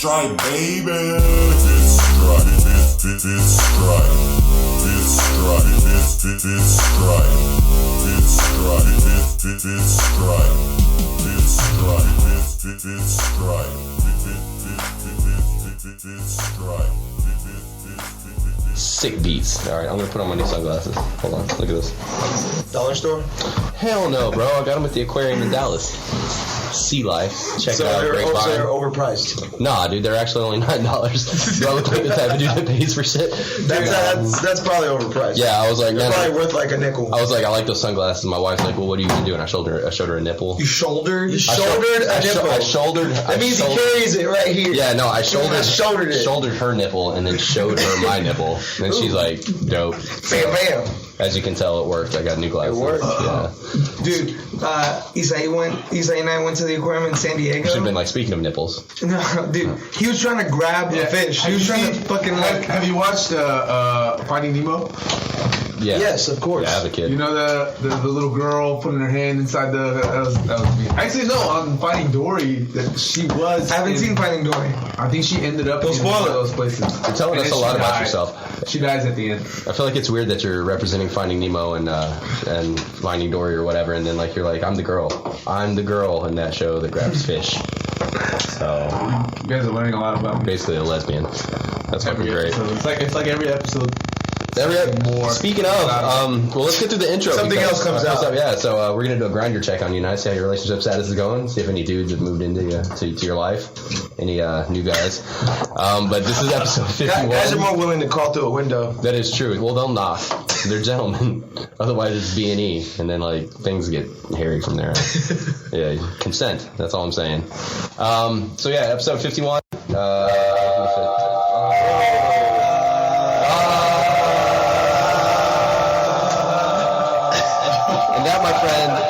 strike, baby. This strike, this strike, this strike, this strike, this strike, this strike, this strike, this strike, this strike. Sick beats. Alright, I'm gonna put on my new sunglasses. Hold on, look at this. Dollar store? Hell no, bro. I got them at the aquarium in Dallas. Sea Life. Check it out. They're Grapevine. overpriced. Nah, dude, they're actually only $9. Do I look like the type of dude that pays for shit? That's probably overpriced. Yeah, I was like, They're man, probably worth like a nickel. I was like, I like those sunglasses. My wife's like, well, what are you gonna do? And I showed her a nipple. You shouldered a nipple? That means he carries it right here. Yeah, no, I shouldered it. her nipple and then showed her my nipple. And she's like, dope. Bam, bam. As you can tell, it worked. I got new glasses. It worked? Yeah. Dude, Isai and I went to the aquarium in San Diego. Should have been like, speaking of nipples. No, dude, he was trying to grab a fish. He was trying to fucking like... Have you watched Finding Nemo? Yeah. Yes, of course. Yeah, I have a kid. You know the little girl putting her hand inside that was me. Actually, no, on Finding Dory, that she was... I haven't seen Finding Dory. I think she ended up in one of those places. You're telling us a lot about yourself. She dies at the end. I feel like it's weird that you're representing Finding Nemo and Finding Dory or whatever, and then like you're like, I'm the girl in that show that grabs fish. So you guys are learning a lot about me. Basically a lesbian. That's fucking great. It's like every episode. Speaking of, well, let's get through the intro. Something else comes out. Yeah, so we're gonna do a grinder check on you and I, see how your relationship status is going, see if any dudes have moved into to your life, any new guys. But this is episode 51. Guys are more willing to crawl through a window. That is true. Well, they'll knock. They're gentlemen. Otherwise, it's B&E, and then like things get hairy from there. Yeah, consent. That's all I'm saying. So yeah, episode 51.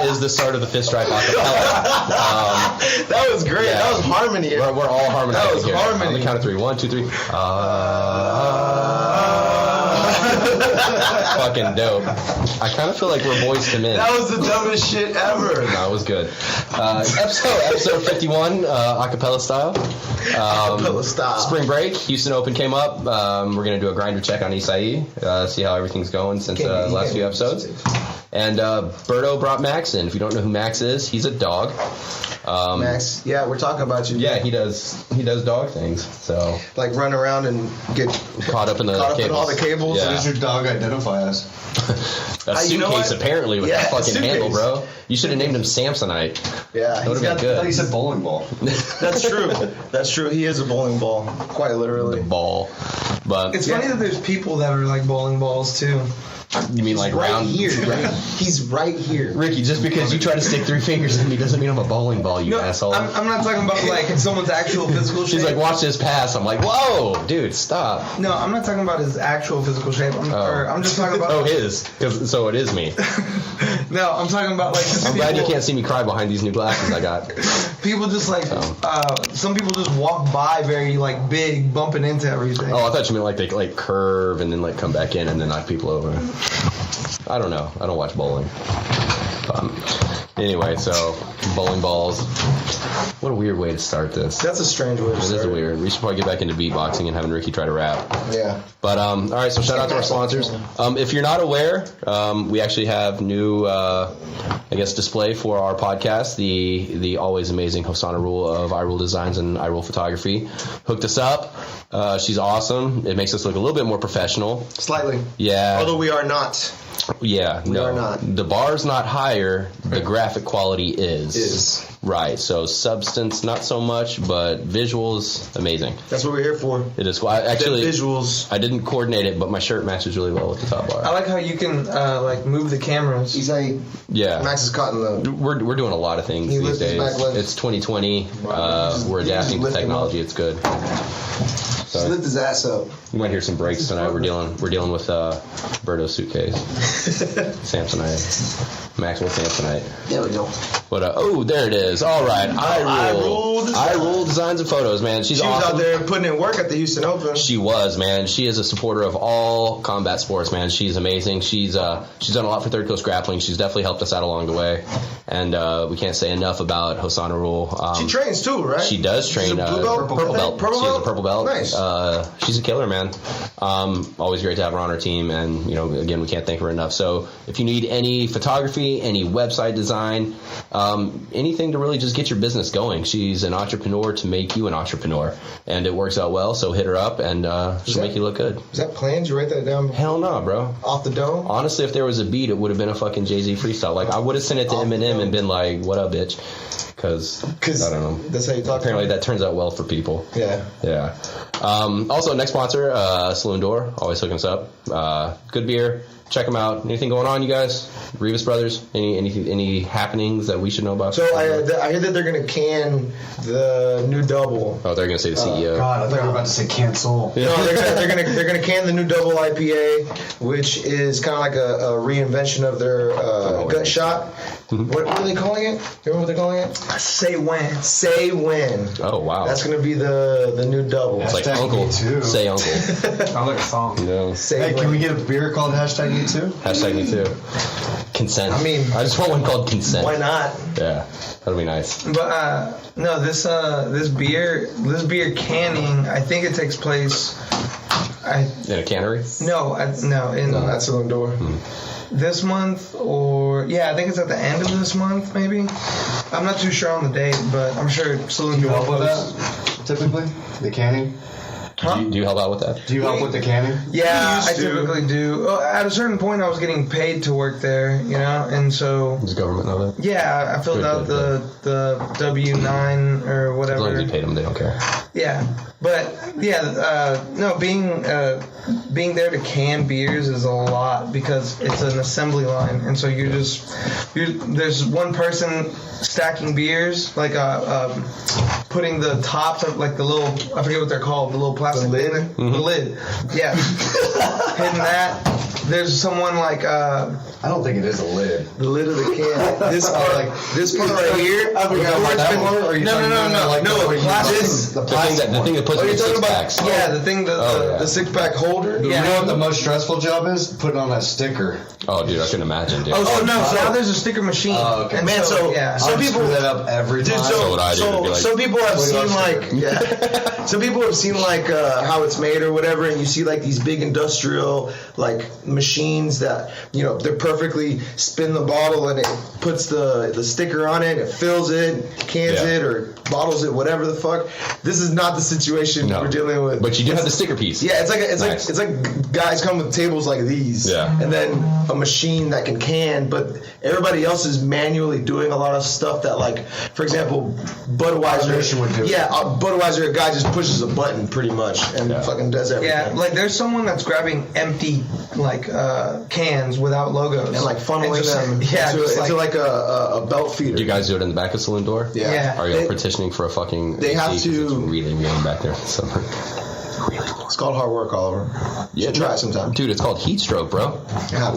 Is the start of the Fist Stripe acapella. That was great. Yeah. That was harmony. We're all harmonizing. That was here. harmony. On the count of 3. 1, 2, 3. Fucking dope. I kind of feel like we're Boys to Men. That was the dumbest shit ever. No, it was good. Episode 51, acapella style. Acapella style. Spring break. Houston Open came up. We're going to do a grinder check on Isai. See how everything's going since the last few episodes. And Berto brought Max in. If you don't know who Max is, he's a dog. Max, yeah, we're talking about you. Yeah, he does dog things. So like run around and get caught up in all the cables. Yeah. What does your dog identify as? A suitcase apparently with a fucking handle, bro. You should have named him Samsonite. Yeah, that would have been good. I thought he said bowling ball. That's true. That's true. He is a bowling ball, quite literally. The ball. But it's funny that there's people that are like bowling balls too. You mean like right round? Here, right? He's right here. Ricky, just because you try to stick 3 fingers in me doesn't mean I'm a bowling ball, you asshole. I'm not talking about like someone's actual physical shape. She's like, watch this pass. I'm like, whoa, dude, stop. No, I'm not talking about his actual physical shape. I'm just talking about... Oh, his. So it is me. No, I'm talking about like... I'm glad you can't see me cry behind these new glasses I got. People just like... some people just walk by very like big, bumping into everything. Oh, I thought you meant like they like curve and then like come back in and then knock people over. I don't know. I don't watch bowling. Anyway, so bowling balls. What a weird way to start this. That's a strange way to start. It is weird. We should probably get back into beatboxing and having Ricky try to rap. Yeah. But all right. So shout out to our sponsors. If you're not aware, we actually have new, display for our podcast. The always amazing Hosanna Rule of iRule Designs and iRule Photography hooked us up. She's awesome. It makes us look a little bit more professional. Slightly. Yeah. Although we are not. Yeah, we are not. The bar's not higher. The graphic quality is. Right. So substance, not so much, but visuals, amazing. That's what we're here for. It is. Actually, visuals. I didn't coordinate it, but my shirt matches really well with the top bar. I like how you can move the cameras. He's like, yeah. Max is caught in the. We're doing a lot of things these days. It's 2020. We're adapting to technology. It's good. So lift his ass up. you might hear some breaks tonight. We're dealing with Berto's suitcase, Samsonite, Maxwell Samsonite. There we go. But oh, there it is. All right, I rule designs and photos, man. She's She was awesome. out there putting in work at the Houston Open. She was, man. She is a supporter of all combat sports, man. She's amazing. She's done a lot for Third Coast Grappling. She's definitely helped us out along the way, and we can't say enough about Hosanna Rule. She trains too, right? She does train. She's a blue belt? Purple belt. Purple She has a belt? purple belt. Nice. She's a killer, man. Always great to have her on our team, and again, we can't thank her enough. So if you need any photography, any website design, anything to really just get your business going, she's an entrepreneur to make you an entrepreneur, and it works out well. So hit her up, and she'll make you look good. Is that planned? You write that down Hell no, bro. off the dome? Honestly, if there was a beat, it would have been a fucking Jay-Z freestyle. Like, I would have sent it to Eminem and been like, "What up, bitch?" Because I don't know. That's how you talk. Apparently, that turns out well for people. Yeah. Yeah. Also, next sponsor, Saloon Door. Always hooking us up. Good beer. Check them out. Anything going on, you guys? Rivas Brothers? Any happenings that we should know about? So I hear that they're gonna can the new double. Oh, they're gonna say the CEO. God, I thought you were about to say cancel. No, they're gonna can the new double IPA, which is kind of like a reinvention of their gut shot. What are they calling it? Remember what they're calling it? Say when. Say when. Oh wow. That's gonna be the new double. It's like Hashtag Uncle. me too. Say Uncle. Sounds like a song. No. Say Hey, when. can we get a beer called hashtag me too? Hashtag me too. Consent. I mean, I just want one called Consent. Why not? Yeah, that'll be nice. But no, this beer canning, I think it takes place. In a cannery? No, That's Saloon Door. this month I think it's at the end of this month, maybe. I'm not too sure on the date, but I'm sure Saloon Do you help with knows. that? Typically, the canning. Huh? Do you help out with that? Do you help with the canning? Yeah, I used to. typically do. At a certain point, I was getting paid to work there, and so Does the government know that? yeah, I filled out Good. the W-9 or As long whatever. as you paid them, they don't care. Yeah, but being there to can beers is a lot because it's an assembly line, and so there's one person stacking beers, like putting the tops of like the little, I forget what they're called, the little plastic lid? thing. The lid, yeah, hitting that. There's someone like I don't think it is a lid. The lid of the can. This part right here. I forgot about that one. Or are you talking about like the plastic. The thing that puts in Are you the talking six about? packs. yeah, the thing The 6-pack holder. You Yeah. know what the most stressful job is? Putting on that sticker. Oh, dude, I can imagine, dude. Oh no! So now there's a sticker machine. Oh, okay. And Man, so yeah. some I people screw that up every time. Dude, So would I, dude. It'd be like, some people have What seen about some people have seen how it's made or whatever, and you see like these big industrial like machines that they're perfectly spin the bottle and it puts the sticker on it, it fills it, cans Yeah. it or bottles it, whatever the fuck. This is not the situation No. we're dealing with. But you do have the sticker piece. Yeah, Nice. it's like guys come with tables like these, Yeah. and then a machine that can, but everybody else is manually doing a lot of stuff that, like, for example, Automation Budweiser would do it. Yeah, Budweiser, a guy just pushes a button pretty much and Yeah. fucking does everything. Yeah, like there's someone that's grabbing empty cans without logos and like funneling and just, them Yeah, into, just into like, like a belt feeder. Do you guys do it in the back of Saloon Door? Yeah. Yeah. Are you They- petitioning for a fucking they have AC 'cause to- It's really raining back there in the summer. It's called hard work, Oliver. Yeah, Try it sometime. Dude, it's called heat stroke, bro. Yeah,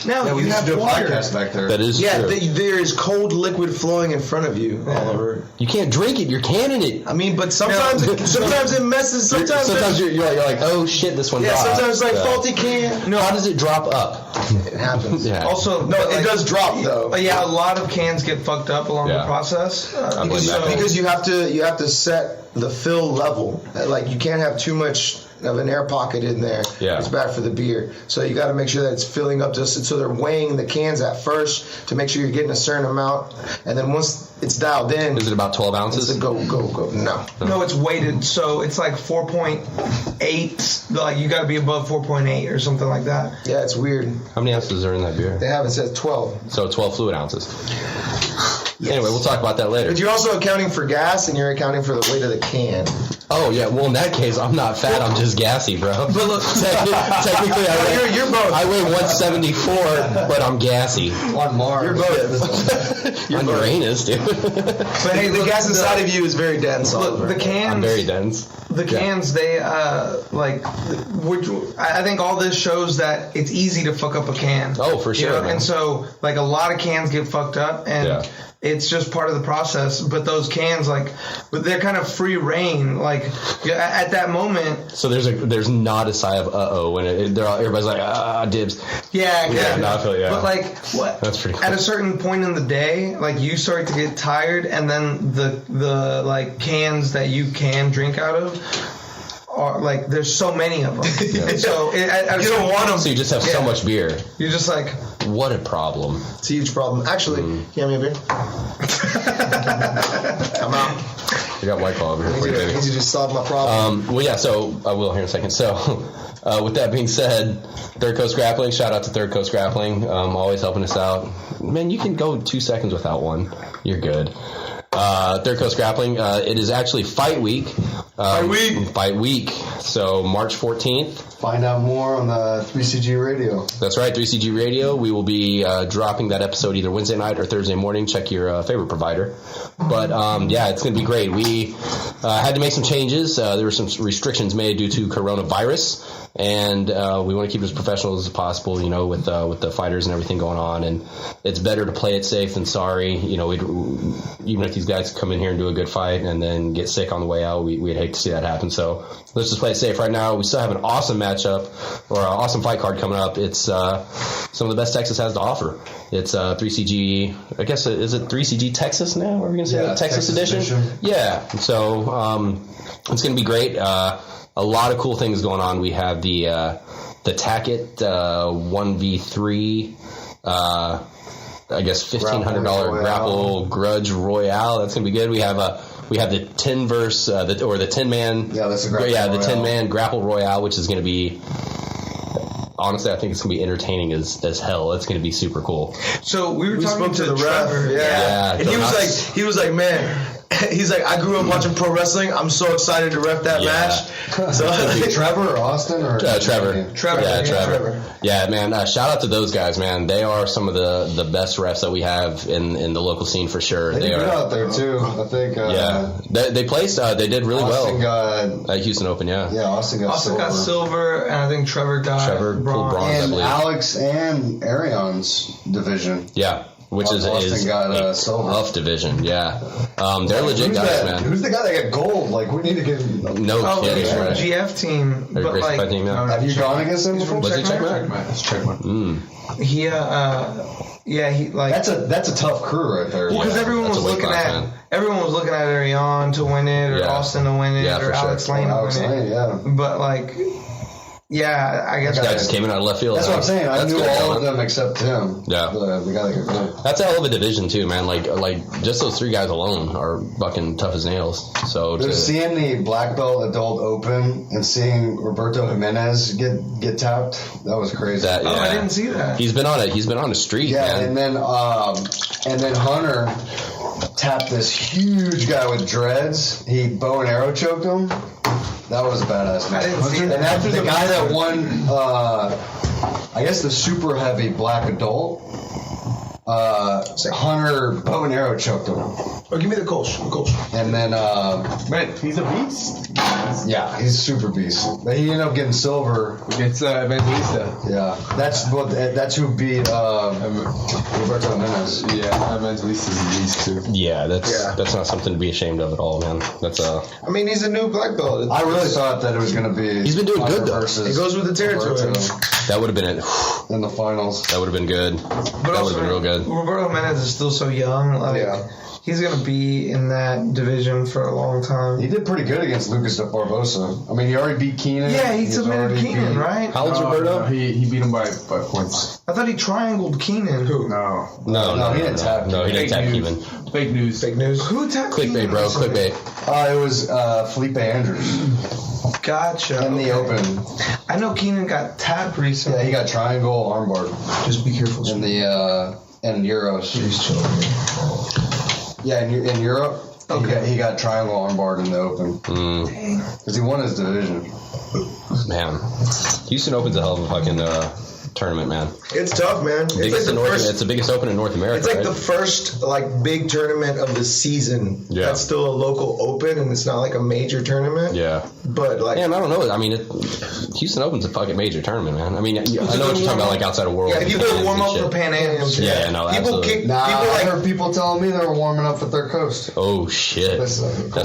no, we you used to have do a water. podcast back there. That is yeah, true. there is cold liquid flowing in front of you, Oliver. You can't drink it. You're canning it. I mean, but sometimes sometimes it messes. Sometimes you're like, oh shit, this one yeah, dropped. sometimes it's like Yeah. faulty can. No, how does it drop up? It happens. Yeah. Also, No, it does drop though. But yeah, a lot of cans get fucked up along Yeah. the process. I believe that. Because you have to set the fill level. Like you can't have too much of an air pocket in there. Yeah. It's bad for the beer. So you got to make sure that it's filling up so they're weighing the cans at first to make sure you're getting a certain amount, and then once it's dialed in, Is it about 12 it's ounces? a go. No. No, it's weighted, so it's like 4.8. Like you got to be above 4.8 or something like that. Yeah, it's weird. How many ounces are in that beer? They have it says 12. So 12 fluid ounces. Anyway, we'll talk about that later. But you're also accounting for gas and you're accounting for the weight of the can. Oh yeah, well in that case, I'm not fat. I'm just gassy, bro. But look, technically, you're both. I weigh 174, but I'm gassy. On Mars. You're both. On Uranus, dude. But hey, The gas inside of you is very dense. Look, Oliver. the cans. I'm very dense. The cans, they which I think all this shows that it's easy to fuck up a can. Oh, for You sure, know? man. And so, like, a lot of cans get fucked up, and Yeah. it's just part of the process. But those cans, but they're kind of free reign. Like, at that moment, So there's not a sigh of when everybody's like dibs. yeah. No, I feel, yeah. But like, what? That's pretty cool. At a certain point in the day, like, you start to get tired, and then the like cans that you can drink out of are like there's so many of them. So you don't want them. So you just have so much beer. You're just like, What a problem. It's a huge problem. Actually, you have me a beer? I'm out. I got White Claw over here for you, baby. Easy to solve my problem. Well, yeah, so I will here in a second. So, with that being said, Third Coast Grappling, shout out to Third Coast Grappling, always helping us out. Man, you can go 2 seconds without one. You're good. Third Coast Grappling, it is actually Fight Week. Fight Week. So, March 14th. Find out more on the 3CG radio. That's right, 3CG Radio. We will be dropping that episode either Wednesday night or Thursday morning. Check your favorite provider. But, yeah, it's going to be great. We had to make some changes. There were some restrictions made due to coronavirus. And we want to keep it as professional as possible, you know, with the fighters and everything going on. And it's better to play it safe than sorry. You know, even if these guys come in here and do a good fight and then get sick on the way out, we'd hate to see that happen. So let's just play it safe right now. We still have an awesome matchup or an awesome fight card coming up. It's some of the best Texas has to offer. It's 3CG, I guess, is it 3CG Texas now? Are we going to say that? Texas edition? Yeah. So it's going to be great. A lot of cool things going on. We have the Tackett 1v3, I guess $1,500 grapple grudge royale. That's gonna be good. We have the 10 verse the 10 man. Yeah, that's a grapple the royale. 10 man grapple royale, which is gonna be. Honestly, I think it's gonna be entertaining as hell. It's gonna be super cool. so we were We talking spoke to the Trevor. ref. Yeah, And he was like, man. He's like, I grew up watching pro wrestling. I'm so excited to ref that match. So Trevor or Austin or Trevor. Trevor. Yeah, Yeah, Trevor. Trevor. Yeah, man. Shout out to those guys, man. They are some of the best refs that we have in the local scene for sure. They They did good are. out there too. I think. Yeah, they placed. They did really Austin well got. at Houston Open. Yeah. Austin got Austin silver. got silver, and I think Trevor got Trevor pulled bronze, I And believe. Alex and Arion's division. Yeah, which is Austin got a silver. tough division. Yeah, they're legit Who's guys, that? man. Who's the guy that got gold? Like we need to get. No Oh, kidding. he's from Right. GF team, Or but Gracie like Fight Team, yeah. Have you gone against him before? Was it Checkmate? Let's check one. he he like That's a tough crew right there. because Yeah, everyone that's was a weight looking class, at man. Arion to win it, or Yeah. Austin to win it, Yeah, or for sure. Alex Lane to Alex win it. Lane, yeah. But like, yeah, I guess This guy just came in out of left field. That's what I'm saying. I That's knew good all talent. of them except him. Yeah. The guy that got gold. That's a hell of a division too, man. Like just those three guys alone are fucking tough as nails. So Just seeing the black belt adult open and seeing Roberto Jimenez get tapped, that was crazy. that, yeah. Oh, I didn't see that. He's been on a streak, Yeah, man. and then Hunter tapped this huge guy with dreads. He bow and arrow choked him. That was a badass match. I didn't see that. And after the guy that won, I guess the super heavy black adult, Hunter bow and arrow choked him. Or give me the Kolsch. And then, Man, he's a beast. yeah, he's super beast. But he ended up getting silver. Against Evangelista. Yeah, that's who beat Roberto Jimenez. Yeah, Evangelista's a beast too. Yeah, that's not something to be ashamed of at all, man. That's I mean, he's a new black belt. I really thought that it was going to be. He's been doing Hunter good, though. versus It goes with the territory. Roberto that would have been it. in the finals. That would have been good. But That would also, have been real good. Roberto Jimenez is still so young. Like, Yeah. he's gonna be in that division for a long time. He did pretty good against Lucas de Barbosa. I mean, he already beat Keenan. Yeah, he He's submitted already Keenan, beat- right? How old's Roberto? No, he beat him by points. I thought he triangled Keenan. Who? No. No, he didn't tap. No, he didn't tap Fake Keeman. news. Fake news. Fake news. Who tapped Clickbait, Keenan bro. recently? Clickbait. It was Felipe Andrews Gotcha. in the okay. open. I know Keenan got tapped recently. Yeah, he got triangle armbar Just be careful. in the in Euros. He's chilling. Yeah, in Europe. He got triangle armbarred in the Open. Because he won his division. Man, Houston Open's a hell of a fucking tournament, man. It's tough, man. It's the biggest Open in North America. It's like right? the first big tournament of the season. Yeah. That's still a local Open, and it's not like a major tournament. Yeah. But man, I don't know. I mean, Houston Open's a fucking major tournament, man. I mean, I know what you're talking about, like outside of World. Yeah, people warm up for Pan Am's. Yeah, no, absolutely. I heard people telling me they were warming up at their coast. Oh shit, that's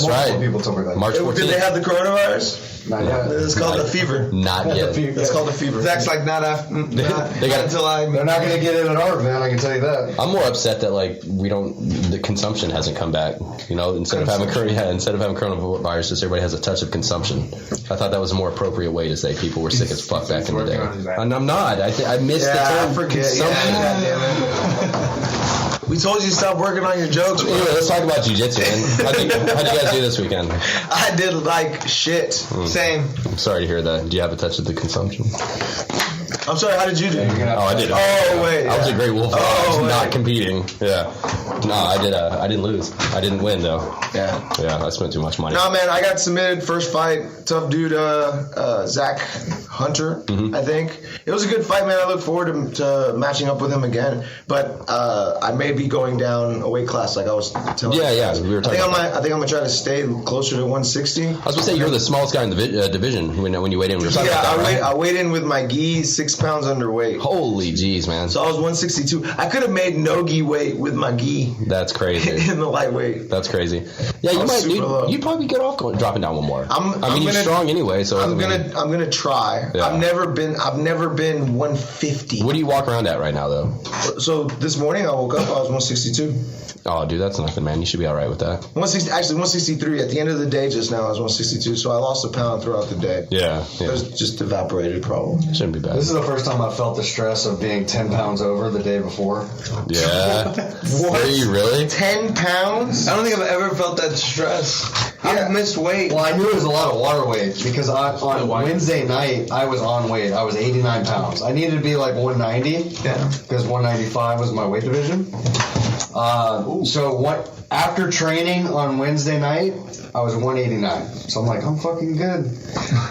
right. People told me that. March 14th. Did they have the coronavirus? Not yet. It's called the fever. Not yet. It's called the fever. Zach's like not until They're not going to get it at our event. I can tell you that. I'm more upset that the consumption hasn't come back. You know, instead of having coronavirus, just everybody has a touch of consumption. I thought that was a more appropriate way to say people were sick as fuck back in the day. And I'm not. I missed the term consumption. We told you to stop working on your jokes. Anyway, let's talk about jiu-jitsu, man. How'd you guys do this weekend? I did like shit. Same. I'm sorry to hear that. Do you have a touch of the consumption? I'm sorry, how did you do? I did. Oh, wait. I was a great wolf. I was wait. not competing. Yeah. No, I did. I didn't lose. I didn't win, though. Yeah. Yeah, I spent too much money. No, man, I got submitted first fight. Tough dude, Zach Hunter, I think. It was a good fight, man. I look forward to matching up with him again. But I may be going down a weight class, like I was telling you. Yeah. We were talking I think I'm going to try to stay closer to 160. I was going to say, you're the smallest guy in the division when you weighed in. We were talking about that, right? I weighed in with my gi 6 pounds underweight. Holy jeez, man. So I was 162. I could have made no gi weight with my gi. That's crazy. In the lightweight. That's crazy. Yeah, you'd probably get off dropping down one more. You're strong anyway, so I'm gonna try. Yeah. I've never been 150. What do you walk around at right now, though? So this morning I woke up, I was 162. Oh, dude, that's nothing, man. You should be all right with that. 163. At the end of the day, just now I was 162. So I lost a pound throughout the day. Yeah. It was just evaporated, probably. Shouldn't be bad. This is the first time I felt the stress of being 10 pounds over the day before. Yeah. What? Are you really? 10 pounds? I don't think I've ever felt that stress. I've missed weight. Well, I knew it was a lot of water weight because on Wednesday night I was on weight. I was 89 pounds. I needed to be like 190. Yeah. Because 195 was my weight division. After training on Wednesday night, I was 189. So I'm like, I'm fucking good.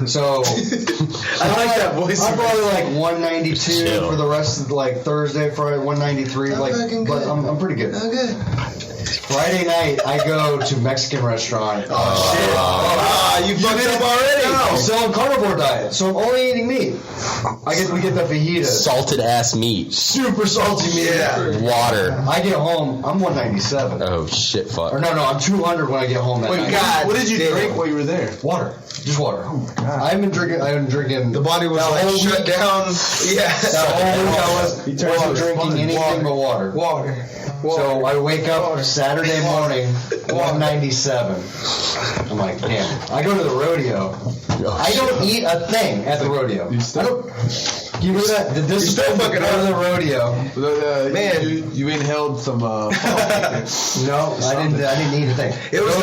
So I like that voice. I'm probably like 192 Chill. for the rest of Friday, 193. I'm pretty good. Okay. Friday night, I go to Mexican restaurant. Oh, shit. You fucked up already. No, still on carnivore diet, so I'm only eating meat. We get the fajitas. Salted ass meat. Super salty meat. Yeah. Water. I get home, I'm 197. Oh, shit, fuck. Or no, I'm 200 when I get home that night. God, What did you drink while you were there? Water. Just water. I haven't been drinking. The body was like shut down. Yeah. That whole week I wasn't drinking anything but water. Water. So I wake up Saturday morning, 197. I'm like, damn. I go to the rodeo. I don't eat a thing at the rodeo. You know that? This is still fucking go to the rodeo. Man, you inhaled some. No, I didn't eat a thing. It was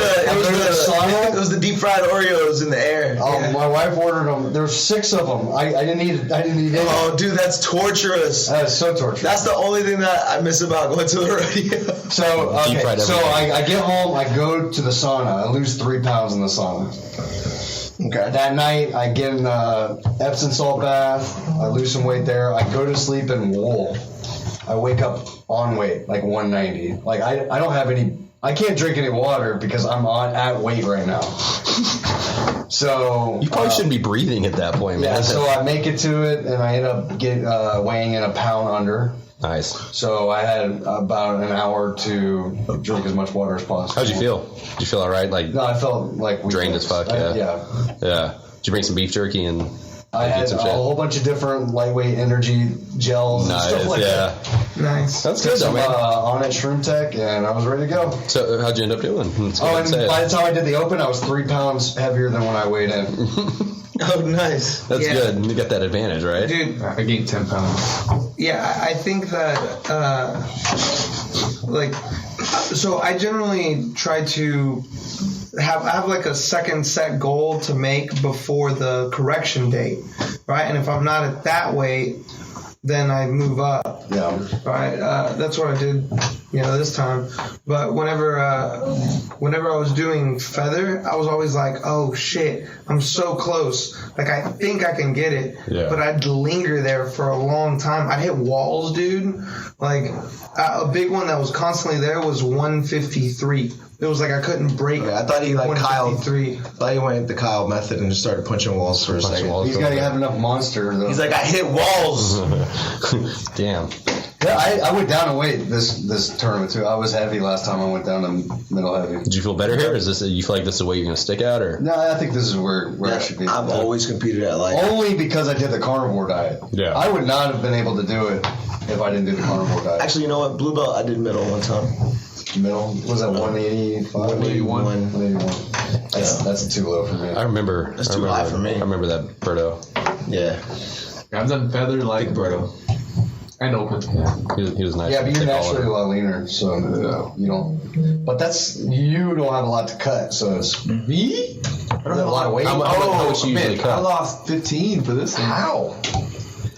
the deep fried Oreos in the air. Oh, Yeah. my wife ordered them. There's 6 of them. I didn't eat any. Oh, dude, that's torturous. That is so torturous. That's the only thing that I miss about going to the rodeo. So Deep fried everything. I get home. I go to the sauna. I lose 3 pounds in the sauna. Okay. That night, I get an Epsom salt bath. I lose some weight there. I go to sleep in wool. I wake up on weight, like 190. Like I don't have any. I can't drink any water because I'm at weight right now. So You probably shouldn't be breathing at that point, man. yeah. So I make it to it, and I end up weighing in a pound under. Nice. So I had about an hour to drink as much water as possible. How'd you feel? Did you feel all right? Like, No, I felt like Drained as fuck, yeah. Yeah. yeah. Did you bring some beef jerky and I had some a shit? whole bunch of different lightweight energy gels and stuff Nice, like yeah. that. Nice. That's Took good, though, some man. on it Shroom Tech, and I was ready to go. So, how'd you end up doing? Let's go Oh, ahead and and say by it. the time I did the open, I was 3 pounds heavier than when I weighed in. Oh, nice. That's Yeah. good. You got that advantage, right? Dude, I gained 10 pounds. yeah, I think that, so I generally try to I have like a second set goal to make before the correction date, right? And if I'm not at that weight, then I move up, Yeah. right? That's what I did this time. But whenever I was doing feather, I was always like, oh shit, I'm so close. Like I think I can get it, but I'd linger there for a long time. I'd hit walls, dude. Like a big one that was constantly there was 153. It was like I couldn't break. I thought he like Kyle. 153. I thought he went the Kyle method and just started punching walls for a second. He's got to have enough monster, though. He's like, I hit walls. Damn. Yeah, I went down in weight this tournament too. I was heavy last time I went down to middle heavy. Did you feel better here? Is this you feel like this is the way you're going to stick out, or? No, I think this is where I should be. I've always competed at light. Only because I did the carnivore diet. Yeah. I would not have been able to do it if I didn't do the carnivore diet. Actually, you know what? Blue belt, I did middle one time. Middle? Was that 185? 181. 181. That's too low for me. I remember. That's too high for me. I remember that Berto. Yeah. I've done feather like Berto. And open. Yeah, he was nice. Yeah, but you're Thick naturally a olive. lot leaner, so you don't. But you don't have a lot to cut, so it's Me? I don't have a lot of weight. How much you usually I cut? lost 15 for this thing. How?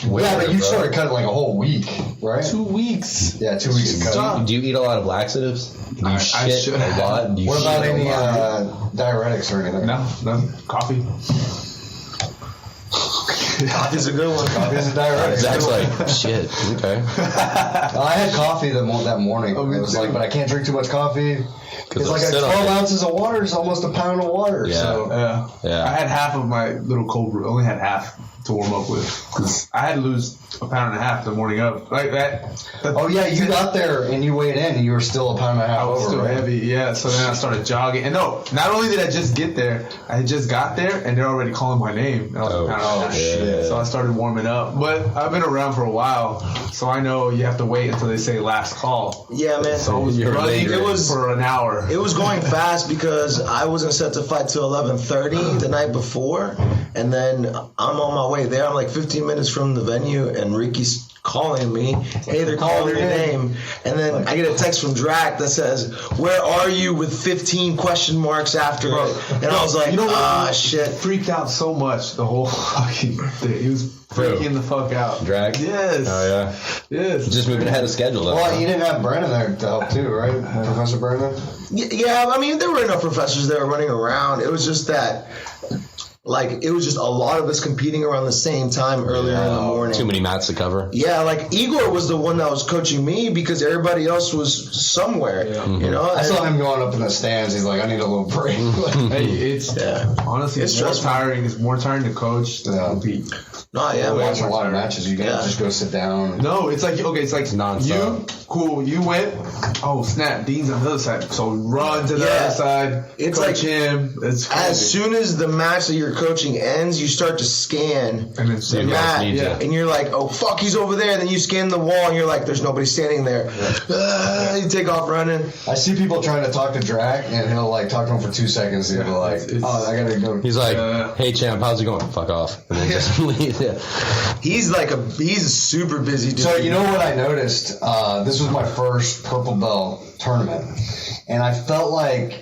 Way Yeah, but better, you bro. started cutting like a whole week, right? 2 weeks. Yeah, 2 weeks of cutting. Do you eat a lot of laxatives? Do you I shit should a have. lot? Do you What about shit a any lot? diuretics or anything? No, coffee. Coffee's a good one. Coffee's a diuretic. Zach's like, shit, okay. I had coffee that morning. me It was too. like, but I can't drink too much coffee. It's it'll like sit on 12 you. ounces of water is almost a pound of water. Yeah. So Yeah. I had half of my little cold brew. I only had half to warm up with. 'Cause I had to lose a pound and a half the morning of. Like that. oh yeah, you got there and you weighed in and you were still a pound and a half I was over, still right? heavy, yeah. So then I started jogging. And no, not only did I just get there, I just got there and they're already calling my name. And I was Oh, a pound and a half. shit. So I started warming up. But I've been around for a while, so I know you have to wait until they say last call. Yeah, man. So I was You're running lingering. for an hour. It was going fast because I wasn't set to fight till 11:30 the night before, and then I'm on my way there. I'm like 15 minutes from the venue, and Ricky's calling me. Hey, they're calling your name, and then I get a text from Drac that says, "Where are you?" with 15 question marks after it, and I was like, You know what? shit. Freaked out so much the whole fucking day. He was freaking the fuck out. Drag? Yes. Oh, yeah. Yes. Just moving ahead of schedule, though. Well, you didn't have Brandon there to help too, right? Professor Brandon? Yeah, I mean, there were enough professors that were running around. It was just that, like, it was just a lot of us competing around the same time earlier in the morning. Too many mats to cover. Yeah, like Igor was the one that was coaching me because everybody else was somewhere. You know, I saw him going up in the stands. He's like, I need a little break. Hey, it's honestly It's it's more stressful. tiring. It's more tiring to coach than Yeah. compete. No, yeah, I'm man. watching a lot of matches. You gotta just go sit down. No, it's like okay, it's like nonstop. You cool. You went. Oh snap! Dean's on the other side, so run to the Yeah. other side. It's coach like- him. It's crazy. As soon as the match that you're coaching ends, you start to scan and then the you guys mat, need to- and you're like, "Oh fuck, he's over there." And then you scan the wall, and you're like, "There's nobody standing there." You take off running. I see people trying to talk to Drac, and he'll like talk to him for 2 seconds, and he'll be like, it's- "Oh, I gotta go." He's like, hey, champ, how's it going? Fuck off. And then just leave. Yeah. He's a super busy dude. So you know what I noticed? This was my first purple belt tournament, and I felt like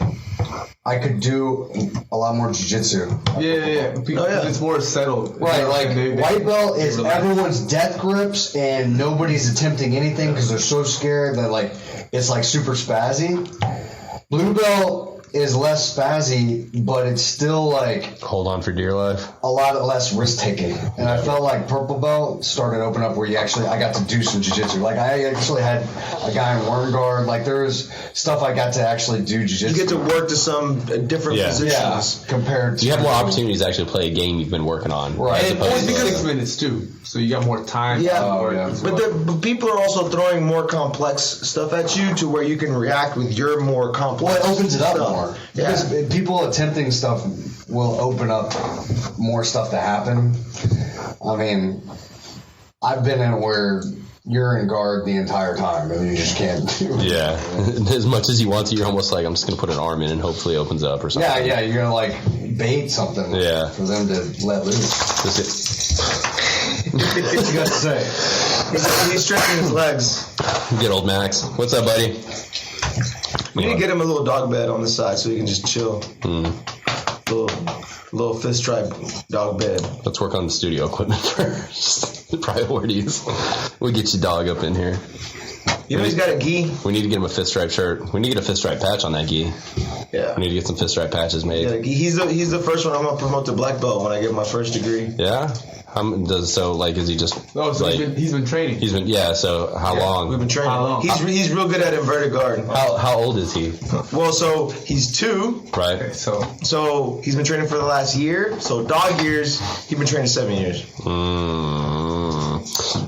I could do a lot more jiu-jitsu. yeah. Because Oh, yeah. it's more settled. Right, like white belt is relax. everyone's death grips and nobody's attempting anything because they're so scared that like it's like super spazzy. Blue belt is less spazzy, but it's still like Hold on for dear life. a lot less risk taking. And I felt like purple belt started to open up where I got to do some jiu-jitsu. Like I actually had a guy in worm guard. Like there was stuff I got to actually do jiu-jitsu. you get to work to some different Yeah. positions. compared to You have more opportunities to actually play a game you've been working on. Right. As And opposed it's to 6 minutes too, so you got more time. Yeah. Oh, yeah. But people are also throwing more complex stuff at you to where you can react with your more complex. Well, it opens it up stuff. more. Yeah. Because people attempting stuff will open up more stuff to happen. I mean, I've been in where you're in guard the entire time and you just can't do it. Yeah. As much as you want to, you're almost like, I'm just going to put an arm in and hopefully it opens up or something. Yeah, you're going to like bait something Yeah. for them to let loose. Just What you got to say? He's stretching his legs. get old Max. What's up, buddy? We need to get him a little dog bed on the side so he can just chill. Little fist stripe dog bed. Let's work on the studio equipment first. Priorities. We'll get your dog up in here. You know he's got a gi. We need to get him a fifth stripe shirt. We need to get a fifth stripe patch on that gi. Yeah. We need to get some fifth stripe patches made. Yeah, he's the first one I'm gonna promote to black belt when I get my first degree. Yeah. Is he just? No, so like, he's been training. So how long? We've been training. How long? He's real good at inverted guard. How old is he? Well, so he's 2. Right. Okay, So he's been training for the last year. So dog years, he's been training 7 years.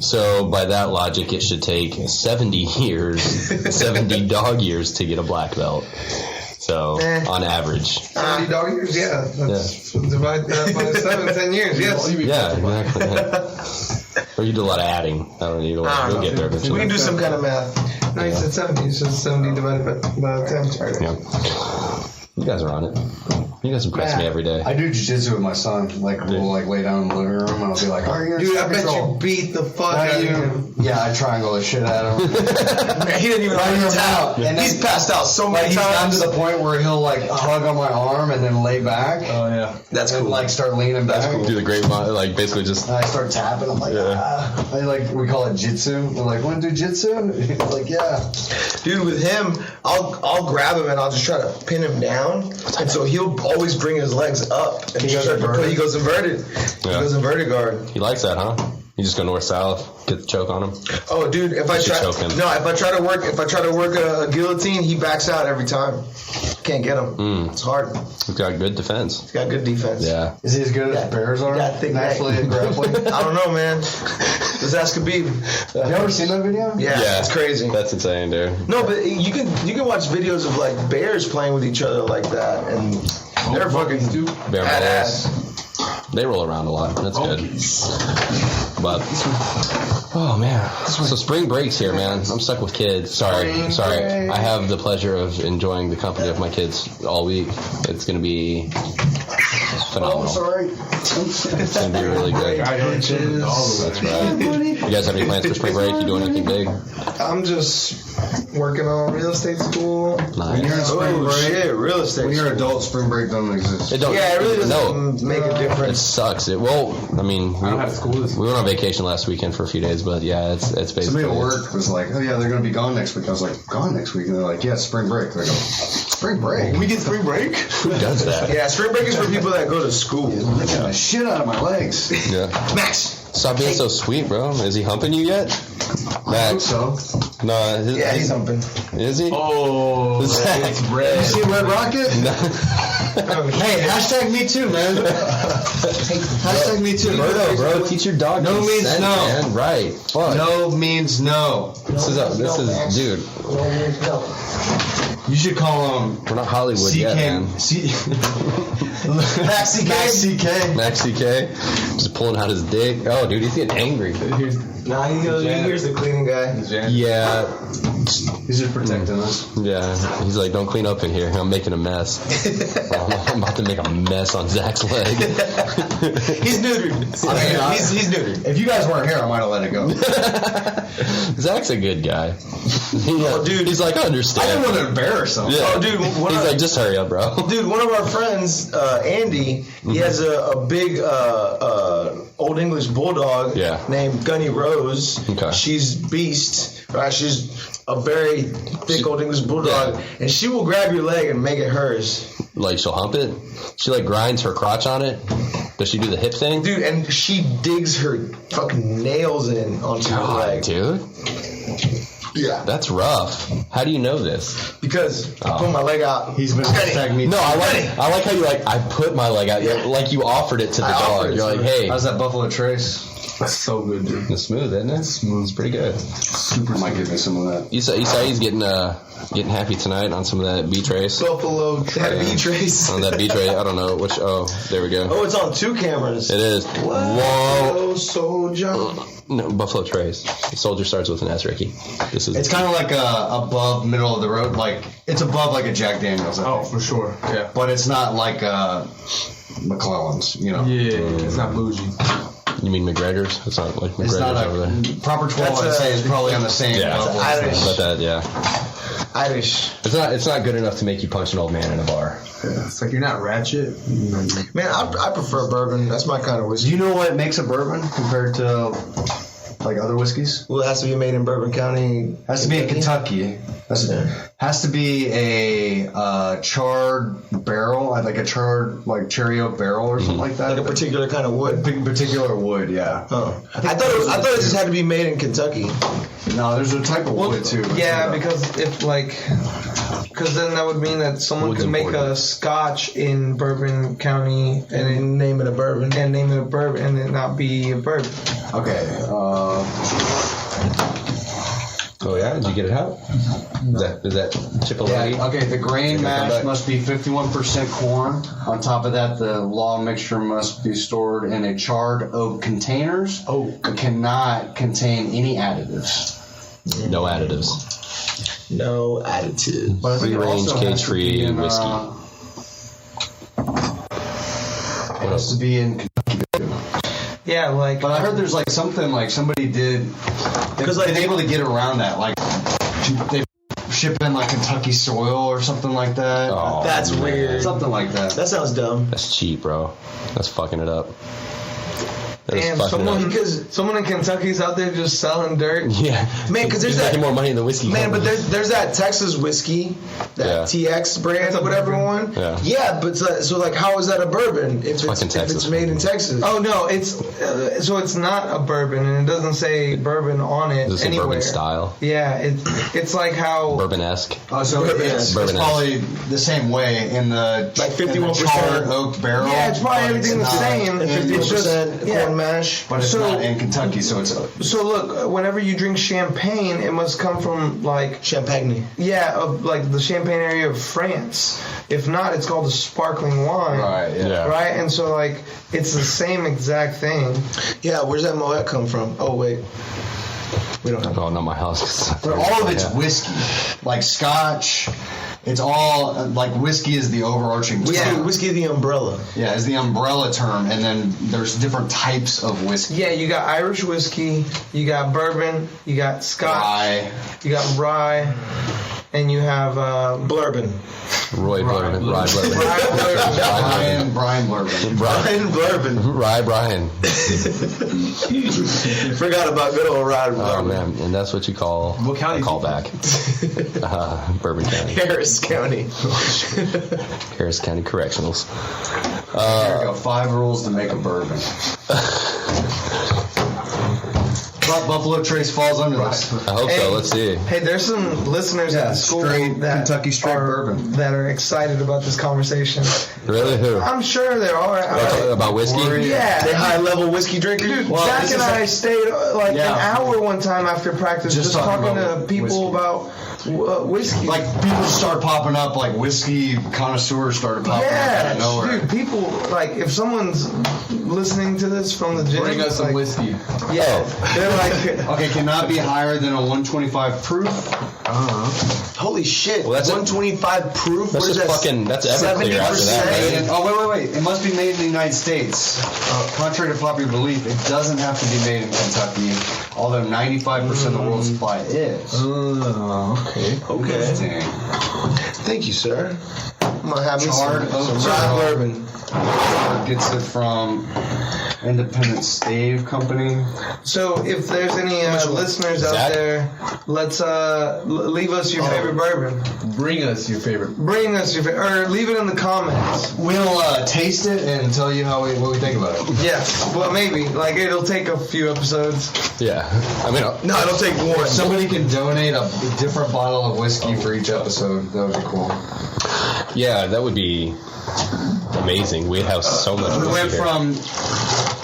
So by that logic, it should take 70 years, 70 dog years to get a black belt. So on average. 70 dog years, yeah. Divide that by 7, 10 years, yes. Yeah, exactly. Yeah. Or you do a lot of adding. I don't know. You'll get there We eventually. can do some kind of math. No, you said 70. You said 70 divided by 10. Yeah. You guys are on it. You guys impress me every day. I do jiu-jitsu with my son. Like, we'll lay down in the living room and I'll be like, are you Dude, I gonna bet control? you beat the fuck How out do of him. Yeah, I triangle the shit out of him. Man, he didn't even know he's out. And He's passed out so Like, many he's gotten times. to the point where he'll like hug on my arm and then lay back. Oh yeah. That's and cool. like start leaning back. Do the grapevine, like basically just. And I start tapping. I'm like, I like, we call it jitsu. We're like, want to do jitsu? He's like, yeah. Dude, with him, I'll grab him and I'll just try to pin him down, and so he'll always bring his legs up. And he goes inverted. He Yeah. goes inverted guard. He likes that, huh? You just go north south, get the choke on him. Oh, dude, if I try to work a guillotine, he backs out every time. Can't get him. It's hard. He's got good defense. He's got good defense. Yeah. Is he as good as bears are? Yeah, I think Naturally at grappling. I don't know, man. Let's ask Khabib. Have you ever seen that video? Yeah, it's crazy. That's insane, dude. No, but you can watch videos of like bears playing with each other like that, and they're fucking Bear badass. balls. They roll around a lot. That's good. But oh man, so spring break's here, man. I'm stuck with kids. Sorry. I have the pleasure of enjoying the company of my kids all week. It's gonna be phenomenal. Sorry. It's gonna be really good. That's right. You guys have any plans for spring break? You doing anything big? I'm just working on real estate school. When you're in Nice. spring Oh break, shit, real estate. when you're an adult, spring break doesn't exist. It don't. Yeah, it really No, doesn't make a it difference. sucks. We don't have school this went on vacation last weekend for a few days, but yeah, it's basically. Somebody at work was like, oh yeah, they're going to be gone next week. I was like, gone next week? And they're like, yeah, it's spring break. They go, spring break? We get spring break? Who does that? Yeah, spring break is for people that go to school. Licking the shit out of my legs. Yeah. Max. Stop being so sweet, bro. Is he humping you yet? I hope Max. so. No. Yeah, he's humping. Is he? Oh, Zach. it's red. You see Red Rocket? Hey, hashtag me too, man. Hashtag me too. Bro, teach your dog. No means consent, no. Man. Right. Fuck. No means no. This is, dude. You should call him We're not Hollywood yet, man. Max CK. Max CK, just pulling out his dick. Oh, dude, he's getting angry. Nah, here's the cleaning guy. Yeah, He's just protecting us. yeah. He's like, don't clean up in here. I'm making a mess. I'm about to make a mess on Zach's leg. He's neutered. He's neutered. If you guys weren't here, I might have let it go. Zach's a good guy. Dude. He's like, I I understand. didn't want to embarrass him. Yeah. Oh, dude, He's like, just hurry up, bro. Dude, one of our friends, Andy, he has a big Old English bulldog Yeah. named Gunny Rose. Okay. She's beast. Right? She's a very thick Old English bulldog, and she will grab your leg and make it hers. Like, she'll hump it. She like grinds her crotch on it. Does she do the hip thing? Dude, and she digs her fucking nails in onto your God, leg. dude, Yeah. that's rough. How do you know this? Because I put my leg out. He's been hashtag me. No, I like how you like. I put my leg out. Yeah. Like you offered it to the I dog. offered it You're to like, her. hey, How's that Buffalo Trace? That's so good, dude. it's smooth, isn't it? Smooth. It's pretty good. I might give me some of that. Isai's getting happy tonight on some of that beach race. Buffalo That beach race. On that beach race, I don't know which. Oh, there we go. Oh, it's on 2 cameras. It is. Whoa. Oh, soldier. No, Buffalo Trace. Soldier starts with an S, Ricky. This is. It's kind of like above middle of the road. Like it's above like a Jack Daniels. I Oh, think. for sure. Yeah. But it's not like McClellan's. You know. Yeah, it's not bougie. You mean McGregor's? It's not like It's not McGregor's over there. a proper 12. That's I'd say is probably on the same Yeah. level. That's Irish. But that, yeah, Irish. it's not good enough to make you punch an old man in a bar. It's like you're not ratchet. Man, I prefer bourbon. That's my kind of Do whiskey. you know what makes a bourbon compared to like other whiskeys. Well, it has to be made in Bourbon County. Has to be in Kentucky. Has to be a charred barrel, like a charred like cherry oak barrel or something like that. Like a particular kind of wood. Particular wood, yeah. Oh, I thought it just had to be made in Kentucky. No, there's a type of wood too. Yeah, because then that would mean that someone Wood's could make important. a Scotch in Bourbon County And name it a bourbon. and name it a bourbon and it not be a bourbon. Okay. Oh yeah, did you get it out? Is that Chipotle? Yeah, okay, the grain Come mash back. must be 51% corn. On top of that, the raw mixture must be stored in a charred oak containers. It cannot contain any additives. No additives. No attitude. But I think it Free-range, also has to cage-free be in, whiskey. It has to be in Kentucky. Yeah, like But I heard there's like something like somebody did. They've been able to get around that. Like they ship in like Kentucky soil or something like that. Oh, That's man. weird. Something like that. That sounds dumb. That's cheap, bro. That's fucking it up. That is damn, fucking it up. someone in Kentucky's out there just selling dirt. Yeah, Man, because there's He's that. making more money than the whiskey. Man, but company. there's that Texas whiskey, that TX brand or whatever one. Yeah. But so like, how is that a bourbon if fucking it's Texas. made in Texas? Oh no, it's so it's not a bourbon and it doesn't say bourbon on it Is this a anywhere. bourbon style? Yeah, it's like how Bourbon-esque. Oh, so it's Bourbon. probably the same way in the Like 51% charred oak barrel. Yeah, it's probably but everything the not same. in- 50% yeah. corn mash. But it's So- not in Kentucky, so it's So look, whenever you drink champagne, it must come from like Champagne. of like the Champagne area of France. If not, it's called a sparkling wine. right. Yeah. Right, and so like it's the same exact thing. Yeah, where's that Moet come from? Oh wait, we don't have. Oh, not my house. But all of it's whiskey, like Scotch. It's all like whiskey is the overarching term. Whiskey the umbrella. Yeah, is the umbrella term, and then there's different types of whiskey. Yeah, you got Irish whiskey, you got bourbon, you got Scotch, Rye. you got rye, and you have Bourbon. Roy Blurman. Rye Blurman. Brian Bourbon. Brian Bourbon. Rye Brian. Forgot about good old Ryan Oh Bourbon. man, and that's what you call What county a is he callback. Bourbon County, Harris County. Harris County Correctionals. There you go. 5 rules to make a bourbon. Buffalo Trace falls under this. I hope so. Let's see. Hey, there's some listeners at the school straight that Kentucky straight are, bourbon. that are excited about this conversation. Really? Who? I'm sure there are. About whiskey? Yeah. They high level whiskey drinkers. Dude, Well, Jack this and is I stayed like Yeah. an hour one time after practice Just just talking talking to about people whiskey. about whiskey. Like people start popping up, like whiskey connoisseurs started popping up out of nowhere. dude, people like if someone's listening to this from the gym, Bring us some like, whiskey. Yeah, they're like, Okay, cannot be higher than a 125 proof. Holy shit. Well, that's 125 proof. That's What is just that? fucking. That's Everclear after that. 70%? Right? Oh wait! It must be made in the United States. Contrary to popular belief, it doesn't have to be made in Kentucky. Although 95% of the world's supply is. Okay. Interesting. Thank you, sir. I'm gonna have me Charred some oak rye barrel. bourbon. Gets it from Independent Stave Company. so if there's any listeners out Zach? there, let's leave us your favorite bourbon. Bring us your favorite. Bring us your or leave it in the comments. We'll taste it and tell you what we think about it. Yeah, well maybe like it'll take a few episodes. Yeah. I mean, No, it'll take one. Somebody can donate a different bottle of whiskey for each episode. That would be cool. yeah, that would be amazing. We'd have so much. We whiskey went here. from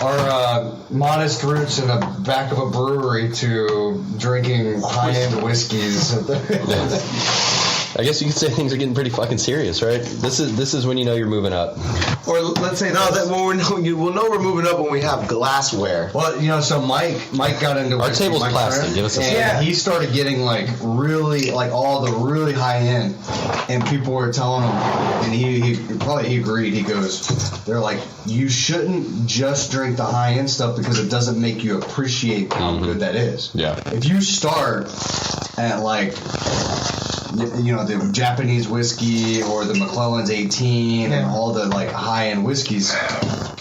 our modest roots in the back of a brewery to drinking high-end whiskeys. I guess you could say things are getting pretty fucking serious, right? This is when you know you're moving up. Or let's say No, that we'll know we're moving up when we have glassware. Well, so Mike got into Our whiskey, table's Mike's plastic. friend, Give us a and second. he started getting like really like all the really high end, and people were telling him, and he agreed. He goes, they're like, you shouldn't just drink the high end stuff because it doesn't make you appreciate how good that is. Yeah. If you start at like, the Japanese whiskey or the McClellan's 18 and Yeah. all the like high end whiskeys,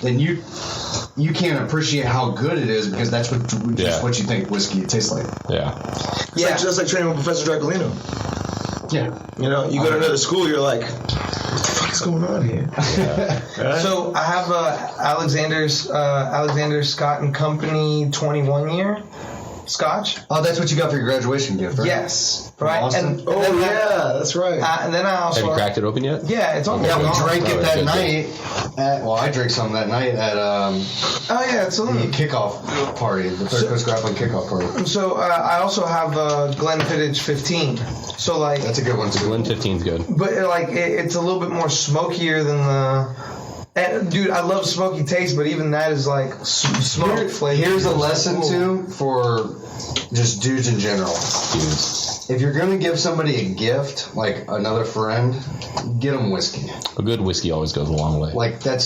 then you you can't appreciate how good it is because that's what you think whiskey tastes like. Yeah. It's just like training with Professor Draculino. Yeah. You know, you go to another school, you're like, what the fuck is going on here? So I have Alexander Scott and Company 21 year Scotch. Oh, that's what you got for your graduation gift, right? Yes, From right. Austin? That's right. And then I also Have you cracked it open yet? Yeah, it's almost Yeah, we gone. drank it Oh, that good, night. I drank some that night at Oh yeah, it's a the little. kickoff party, the Third Coast Grappling kickoff party. So I also have Glenfiddich 15. So like, That's a good one too. Glen 15's good. but it's a little bit more smokier than the. And dude, I love smoky taste, but even that is like smoke flavor. Here's a lesson too for just dudes in general. Dudes. If you're gonna give somebody a gift, like another friend, get them whiskey. A good whiskey always goes a long way. Like that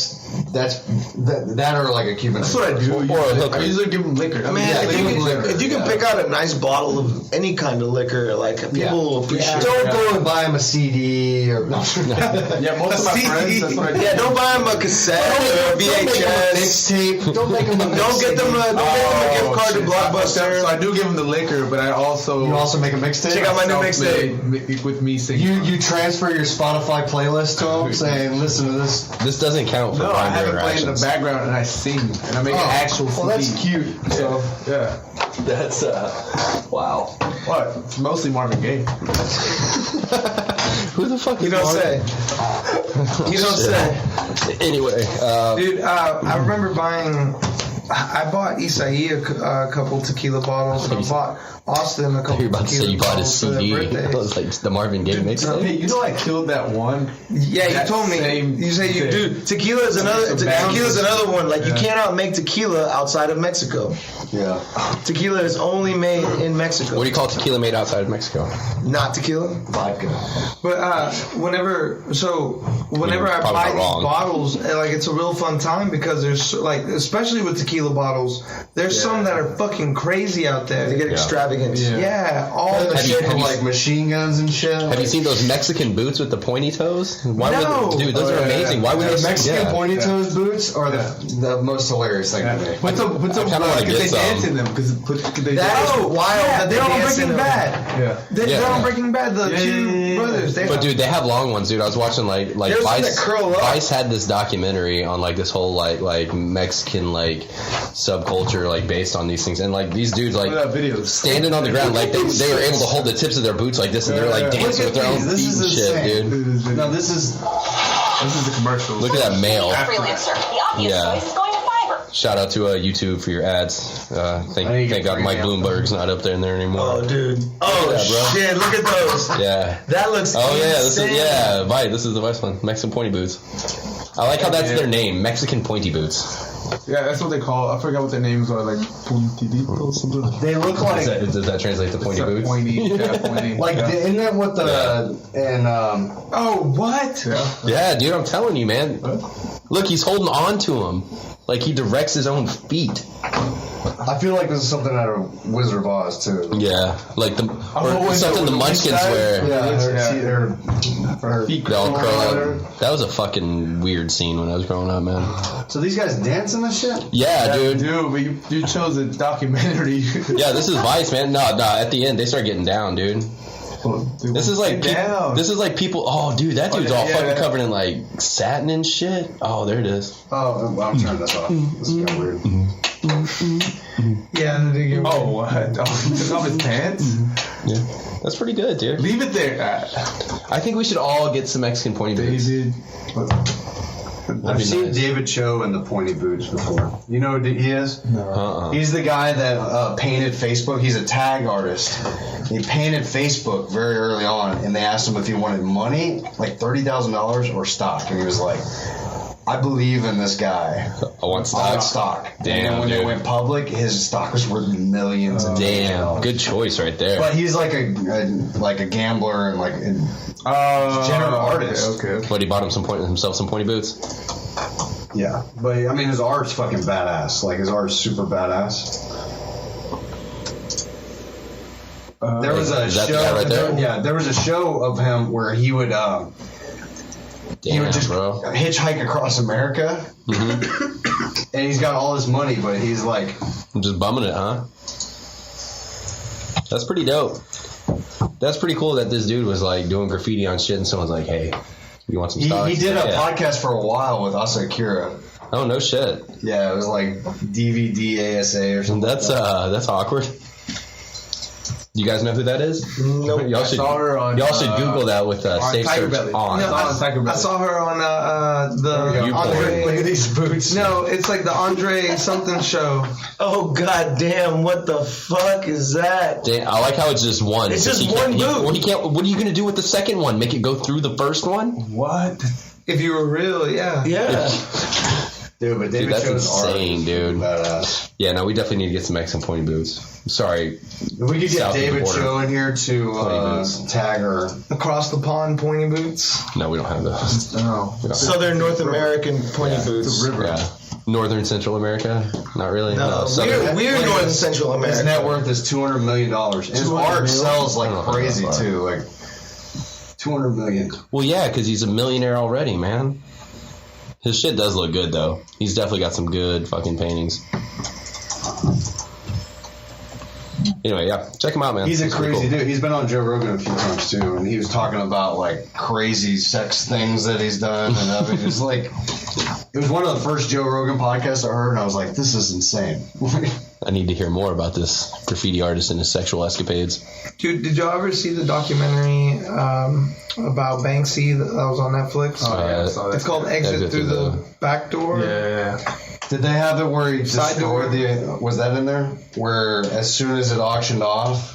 or like a Cuban. That's what I do. Or a hooker. I usually give them liquor. Man, if you can pick out a nice bottle of any kind of liquor, like people will appreciate. Don't go and buy them a CD or most of my friends. That's what I do. Yeah, don't buy them a cassette or a VHS. mixtape. Don't make them a Don't get them a gift card to Blockbuster. So I do give them the liquor, but I also You also make a mixtape. Check out my new mixtape. with me singing. You transfer your Spotify playlist to them, saying, "Listen to this." This doesn't count for No, I rhyme have it playing in the interactions. background and I sing and I make an actual CD. Well, that's cute. So Yeah. That's wow. What? It's mostly Marvin Gaye. Who the fuck is You don't Marvin? say. You don't say. Anyway, Dude, I remember I bought Isai a couple tequila bottles, and I bought Austin a couple you're about to say tequila you bought his bottles for their CD. It birthdays. was like the Marvin Gaye mixtape. Hey, you know I killed that one. Yeah, you That told me. same You say you thing. do. Dude, tequila is another one. Like you cannot make tequila outside of Mexico. yeah. Tequila is only made in Mexico. What do you call tequila made outside of Mexico? Not tequila. Vodka. But whenever You're I probably buy not these wrong. bottles, like it's a real fun time because there's like, especially with tequila bottles, there's some that are fucking crazy out there. They get extravagant. Yeah, all the Have you- shit. have you- like machine guns and shit. Have you seen those Mexican boots with the pointy toes? Why No. would dude, those are amazing. Why would they Mexican yeah. pointy toes boots are the most hilarious thing to me. Put some, I kinda wanna because get they dance some. in them. Because they That is wild. Yeah, that they're on dance in Breaking them. Bad. Yeah. They're on Breaking Bad. The two brothers. They But dude, they have long ones, dude. I was watching like There's some Vice. that curl up. Vice had this documentary on like this whole like Mexican like subculture like based on these things, and like these dudes like videos. standing on the ground like they were able to hold the tips of their boots like this, and they're like dancing with their own This feet is and shit, insane. dude. No, this is the commercial. Look at that male. Freelancer. The obvious Yeah. choice is going to Fiverr. Shout out to YouTube for your ads. Thank get God Mike free Bloomberg's not up there anymore. Oh, dude. Oh, Yeah, bro. shit. Look at those. Yeah. That looks Oh yeah, this is insane. Vice. This is the Vice one. Mexican pointy boots. I like how that's their name, Mexican pointy boots. Yeah, that's what they call. I forgot what their names are. Like puntidito, something. they look like Does that translate to pointy boots? Pointy. Yeah, pointy. like yeah. isn't that what the and Oh, what? Yeah, dude, I'm telling you, man. Look, he's holding on to him. Like he directs his own feet. I feel like this is something out of Wizard of Oz too. Yeah, like or something the Munchkins wear. Yeah, her feet They all curl curl out. up. That was a fucking weird scene when I was growing up, man. So these guys dancing this shit? Yeah, dude. Dude, but you chose a documentary. Yeah, this is Vice, man. No, at the end they start getting down, dude. This is like down. this is like people. Oh, dude, that dude's all yeah, fucking yeah. covered in like satin and shit. Oh, there it is. Oh, I'm turning this off. This is kind of weird. Yeah, Oh, what? Oh, he took off his pants? Yeah, that's pretty good, dude. Leave it there. I think we should all get some Mexican pointy boots. David. I've be seen nice. David Cho in the pointy boots before. You know who he is? Uh-uh. He's the guy that painted Facebook. He's a tag artist. He painted Facebook very early on, and they asked him if he wanted money, like $30,000 or stock, and he was like, "I believe in this guy. I want I want stock. stock." Damn, and then when they dude. went public, his stock was worth millions. And millions of Damn, dollars. good choice right there. But he's like a gambler and like general artist. Okay. But he bought himself some pointy boots. Yeah, but I mean his art's fucking badass. Like his art's super badass. There was a is that the show. guy right there? Yeah, there was a show of him where he would he would Damn, just bro. hitchhike across America, and he's got all this money, but he's like, I'm just bumming it, huh? That's pretty dope. That's pretty cool that this dude was like doing graffiti on shit and someone's like, hey, you want some stocks? he did a Yeah. podcast for a while with Isai Cabrera. Oh, no shit. Yeah, it was like DVD ASA or something. That's awkward. You guys know who that is? Nope. Y'all should saw her on, Google that with safe Tiger search Belly. on. No, I saw her on the You Andre. Look at these boots. No, it's like the Andre something show. Oh god damn! What the fuck is that? Damn, I like how it's just one. It's because just he can't- one boot. Well, he can't. What are you gonna do with the second one? Make it go through the first one? What? If you were real, yeah. Yeah. Dude, but David that's Cho's art insane, is dude. Badass. Yeah, no, we definitely need to get some Mexican pointy boots. Sorry. If we could get South of the David border. Cho in here to boots. tag her. Across the pond, pointy boots. No, we don't have those. No. Southern North American pointy boots. Yeah. Northern Central America? Not really. No, Southern. we're North and Central America. His net worth is $200 million. And his art sells like crazy too. Like $200 million. Well, yeah, because he's a millionaire already, man. His shit does look good, though. He's definitely got some good fucking paintings. Anyway, yeah, check him out, man. He's a It's really crazy cool. dude. He's been on Joe Rogan a few times too, and he was talking about like crazy sex things that he's done, and I mean, it's like it was one of the first Joe Rogan podcasts I heard, and I was like, "This is insane." I need to hear more about this graffiti artist and his sexual escapades. Dude, did y'all ever see the documentary about Banksy that was on Netflix? Oh, yeah, I saw that. It's called Exit Exit Through Through the Back Door. Yeah. Did they have it where he Side door. destroyed the? Was that in there? Where as soon as it auctioned off,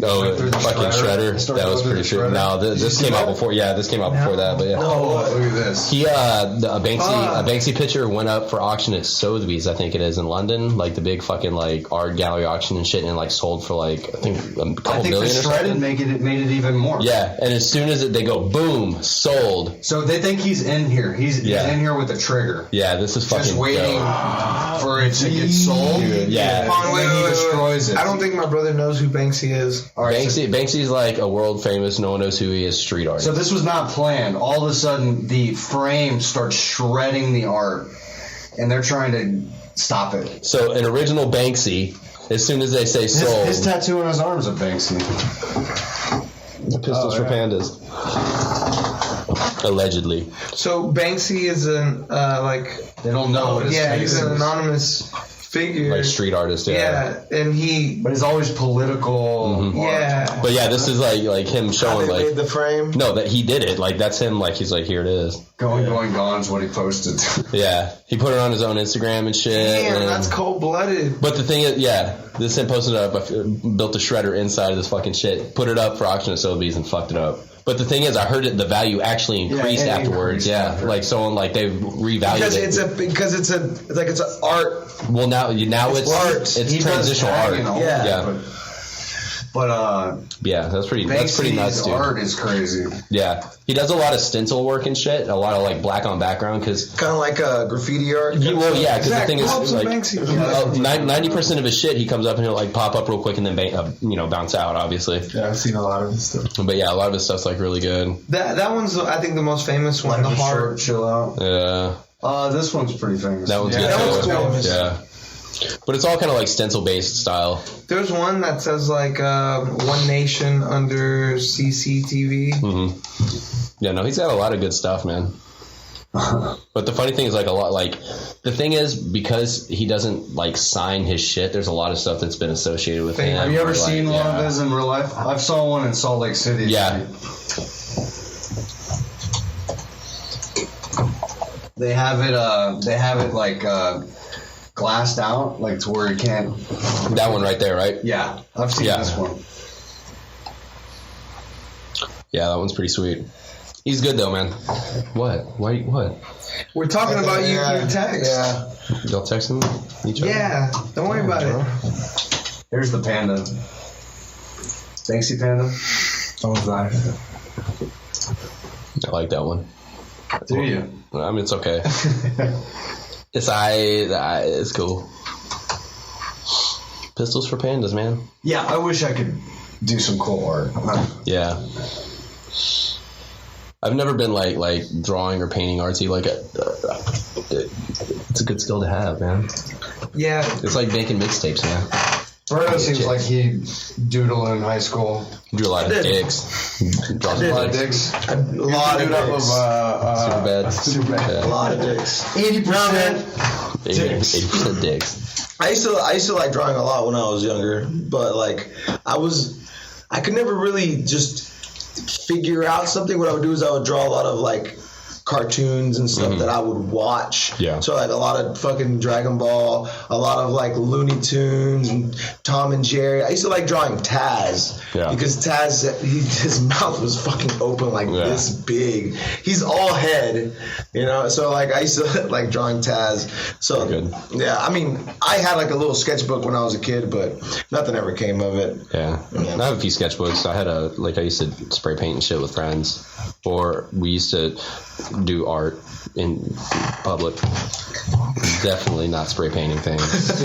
Oh, Went through the fucking shredder. shredder. That was pretty sure. Shredder. No, Did you this see came out that? before. Yeah, this came out before that. But yeah. oh, look at this. He a Banksy picture went up for auction at Sotheby's, I think it is in London, like the big fucking like art gallery auction and shit, and like sold for like I think a couple I think the million or shredded something. made it even more. Yeah, and as soon as they go boom, sold. So they think he's in here. He's Yeah. in here with the trigger, Yeah, this is fucking just waiting dope. for it to get sold. Dude, yeah. And then he destroys it. I don't think my brother knows who Banksy is. All right, so- Banksy's like a world famous, no one knows who he is, street artist. So this was not planned. All of a sudden, the frame starts shredding the art, and they're trying to stop it. So an original Banksy, as soon as they say sold, His tattoo on his arm is a Banksy. the pistols for pandas. Allegedly. So Banksy is an They don't know what his yeah, face he's an is. anonymous figure. Like street artist, Yeah, and he But it's always political. art. yeah. But yeah, this is like him How showing they like made the frame. no, that he did it. Like that's him. Like he's like, here it is. Going, gone's what he posted. Yeah, he put it on his own Instagram and shit. Damn, and- that's cold blooded. But the thing is, yeah, this him posted it up. I built a shredder inside of this fucking shit. Put it up for auction at Sotheby's and fucked it up. But the thing is, I heard the value actually increased it afterwards. increased Yeah, after. like someone like they revalued Because it. it's an art. Well, now it's art. it's He does transitional tag art. and all Yeah. that, But Yeah, that's pretty Banksy's nuts, dude. art is crazy. Yeah, he does a lot of stencil work and shit. A lot of like black on background because. Kind of like graffiti art. Well, yeah, because the Zach, thing is, pull up some like, Banksy. 90% of his shit, he comes up and he'll like pop up real quick and then bounce out, obviously. Yeah, I've seen a lot of this stuff. But yeah, a lot of his stuff's like really good. That one's I think the most famous one. The Just heart. short, chill out. Yeah, This one's pretty famous. that one's Yeah, good that too. one's cool. Yeah, but it's all kind of like stencil based style. There's one that says like One Nation under CCTV. Yeah, no, he's got a lot of good stuff, man. But the funny thing is, like the thing is, because he doesn't like sign his shit, there's a lot of stuff that's been associated with him. Have you ever or, like, seen one yeah. of his in real life? I've saw one in Salt Lake City. Yeah. They have it like glassed out, like to where you can't. That one right there, right? Yeah, I've seen Yeah. this one. Yeah, that one's pretty sweet. He's good though, man. What? Why? What? We're talking about you through text. Yeah. Y'all texting each other? Yeah, don't worry about it. Here's the panda. Banksy panda. Someone's live. I like that one. Do you? I mean, it's okay. It's cool. Pistols for pandas, man. Yeah, I wish I could do some cool art. Yeah. I've never been like drawing or painting artsy. Like it's a good skill to have, man. Yeah. It's like making mixtapes, man. Roberto seems like he doodled in high school. Drew a lot of dicks. Draw some A lot of dicks. dicks. A lot of dicks. Super bad. Super bad. A lot of dicks. 80%. 80% dicks. I used to like drawing a lot when I was younger, but like I could never really just figure out something. What I would do is I would draw a lot of like cartoons and stuff that I would watch. Yeah. So like a lot of fucking Dragon Ball, a lot of like Looney Tunes and Tom and Jerry. I used to like drawing Taz. Yeah. Because Taz, his mouth was fucking open like this big. He's all head, you know. So like I used to like drawing Taz. So Good. yeah, I mean I had like a little sketchbook when I was a kid, but nothing ever came of it. Yeah. I have a few sketchbooks. I used to spray paint and shit with friends. Or we used to do art in public. Definitely not spray painting things.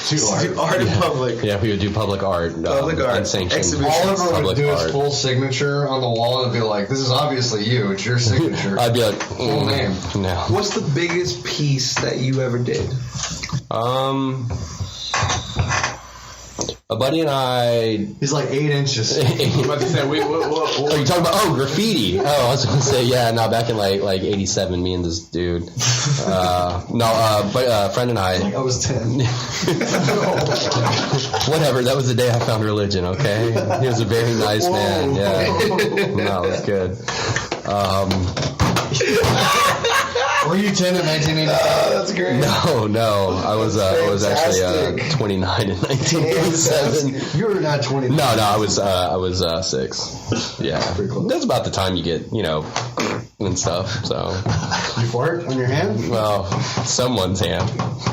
Do art in public. Yeah, we would do public art. Public art. Unsanctioned. Exhibition. Oliver would Public do art. his full signature on the wall and be like, "This is obviously you. It's your signature." I'd be like, Full name. No. What's the biggest piece that you ever did? A buddy and I. He's like 8 inches. I'm about to say, wait, what? Oh, you're talking about graffiti? Oh, I was gonna say no. Back in like '87, me and this dude. But a friend and I. I was 10. Whatever. That was the day I found religion. Okay, he was a very nice man. Yeah, no, it was good. Were you 10 in 1987? That's great. No. I was actually fantastic. 29 in 1987. You were not 20. No, I was 6. Yeah, that's about the time you get, and stuff. So, You fart on your hand? well, someone's hand.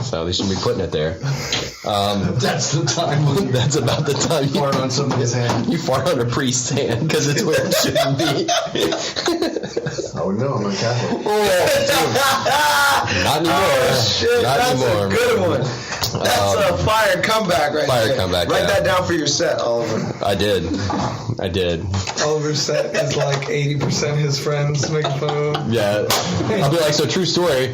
So they shouldn't be putting it there. That's the time when you That's about the time you fart on somebody's hand. You fart on a priest's hand because it's where it shouldn't be. Oh no, I'm a Catholic. Not anymore. Shit, Not that's anymore. a good one. That's a fire comeback right Fire there. comeback, Write yeah. that down for your set, Oliver. I did. Oliver's set is like 80% his friends making fun of him. Yeah. I'll be like, so true story.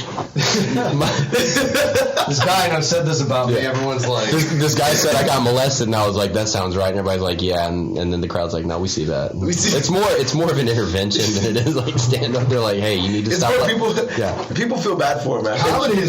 This guy, and I've said this about me, everyone's like, This guy said I got molested, and I was like, that sounds right. And everybody's like, yeah. And then the crowd's like, no, we see that. It's more of an intervention than it is like stand up. They're like, hey, you need to It's stop. where Like, people feel bad for him, man. comedy is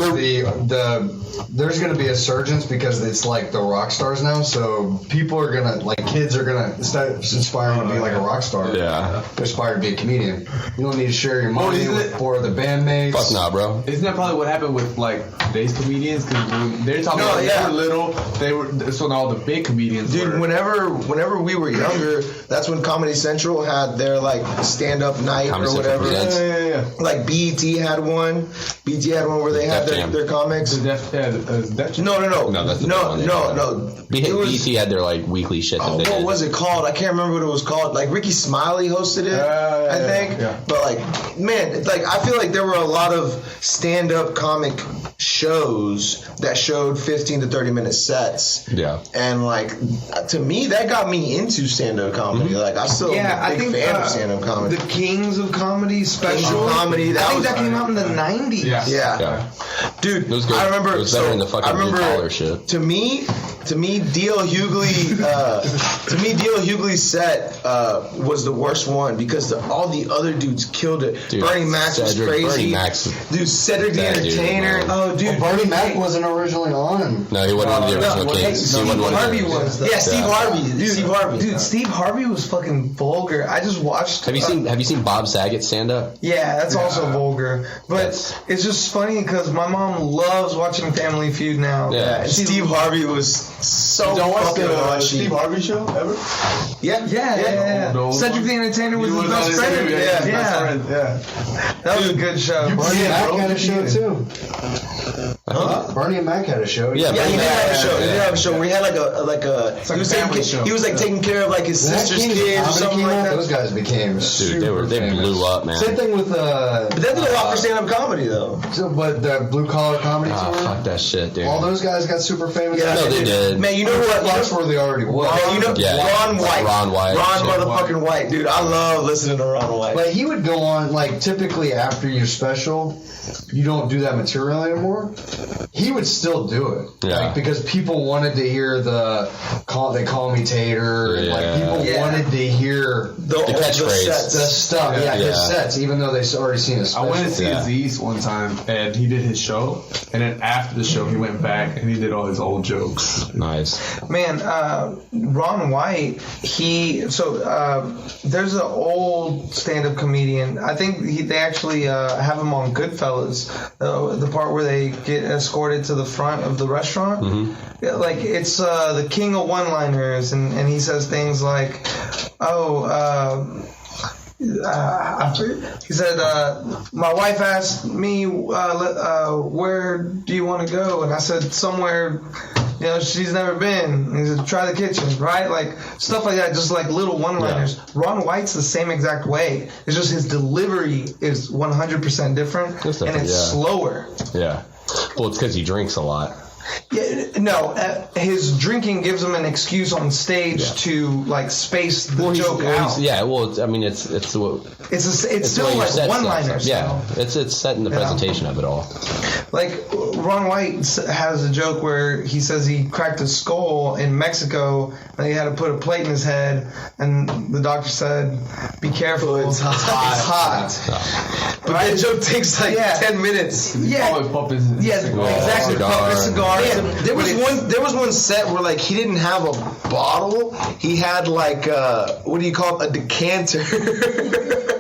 there's going to be a surge because it's like the rock stars now, so people are going to, like, kids are going to start aspiring to be like a rock star. Yeah. Aspire to be a comedian. You don't need to share your money for the bandmates. Fuck nah, bro. Isn't that probably what happened with like today's comedians? Because they're talking about when they were little, so now all the big comedians. Dude, were, whenever we were younger, that's when Comedy Central had their like stand-up night Comedy or Central whatever. presents. yeah. Like BET had one. BET had one where they had Def Jam. their comics. That No. No, that's the big one. No. It was- BT had their like weekly shit that Oh, they what did. was it called? I can't remember what it was called. Like Ricky Smiley hosted it, I think. yeah. But like, man, it's like I feel like there were a lot of stand-up comic shows that showed 15 to 30-minute sets. Yeah. And like, to me, that got me into stand-up comedy. Like, I'm still a big fan of stand-up comedy. The Kings of Comedy special. Kings of Comedy, I think was- that came out in the 90s. Yeah. Dude, It was good. I remember. It was better than the fucking I remember, blue collar shit. To me, D.L. Hughley's set was the worst one because all the other dudes killed it. Dude, Bernie Mac was crazy. Bernie Mac's dude, Cedric the that dude, Entertainer. man. Oh, dude, Bernie Mac wasn't originally on. No, he wasn't one of the original Kings. He Steve wasn't one of Harvey the- was. Though. Yeah, Steve Harvey. Steve Harvey. Dude, Steve Harvey was fucking vulgar. I just watched. Have you seen Bob Saget stand up? Yeah, that's also vulgar. But it's just funny because my mom loves watching Family Feud now. Yeah. And Steve Harvey was so fucking raunchy. Steve Harvey show ever? Yeah. No. Cedric the Entertainer was his best friend. Yeah. That was a good show. Bernie Mac had a show too. Bernie and Mac had a show. Yeah, Yeah, he did have a show. He Yeah. did have a show where he had like a like a family show. he was like taking care of like his sister's kids or something like that. Those guys became Dude, they blew up, man. Same thing with But that did a lot for stand-up comedy though. but the blue collar comedy Ah, tour. fuck that shit, dude. All those guys got super famous. Yeah, No, they did. Man, you know what? Foxworthy already was. Man, you know Yeah. Ron White. Ron White. Ron Shit. motherfucking White, dude. I love listening to Ron White. But he would go on, like, typically after your special, you don't do that material anymore. He would still do it. Yeah. Like, because people wanted to hear they call me Tater. And, like, people Yeah. wanted to hear The catchphrase. sets. the stuff. Yeah, his Yeah. sets, even though they already seen his I special. went to see Yeah. Aziz one time, and he did his show, and then after the show, he went back and he did all his old jokes. Nice. Man, Ron White, there's an old stand-up comedian. I think they actually have him on Goodfellas, the part where they get escorted to the front of the restaurant. Mm-hmm. Yeah, like, it's the king of one-liners, and he says things like, he said, my wife asked me, where do you want to go? And I said, somewhere, she's never been. And he said, try the kitchen, right? Like, stuff like that, just like little one-liners. Yeah. Ron White's the same exact way. It's just his delivery is 100% different, That's and different, it's yeah. slower. Yeah. Well, it's because he drinks a lot. Yeah, no, his drinking gives him an excuse on stage to like space the joke out. It's what It's it's still the way your like set's one-liners. set. Yeah, it's set in the presentation of it all. Like, Ron White has a joke where he says he cracked a skull in Mexico and he had to put a plate in his head, and the doctor said, "Be careful, It's hot. It's Oh. hot." But that joke takes like 10 minutes. Yeah, Always pop his exactly. cigar. Cigar. Man, there was one set where like he didn't have a bottle. He had like what do you call it? A decanter.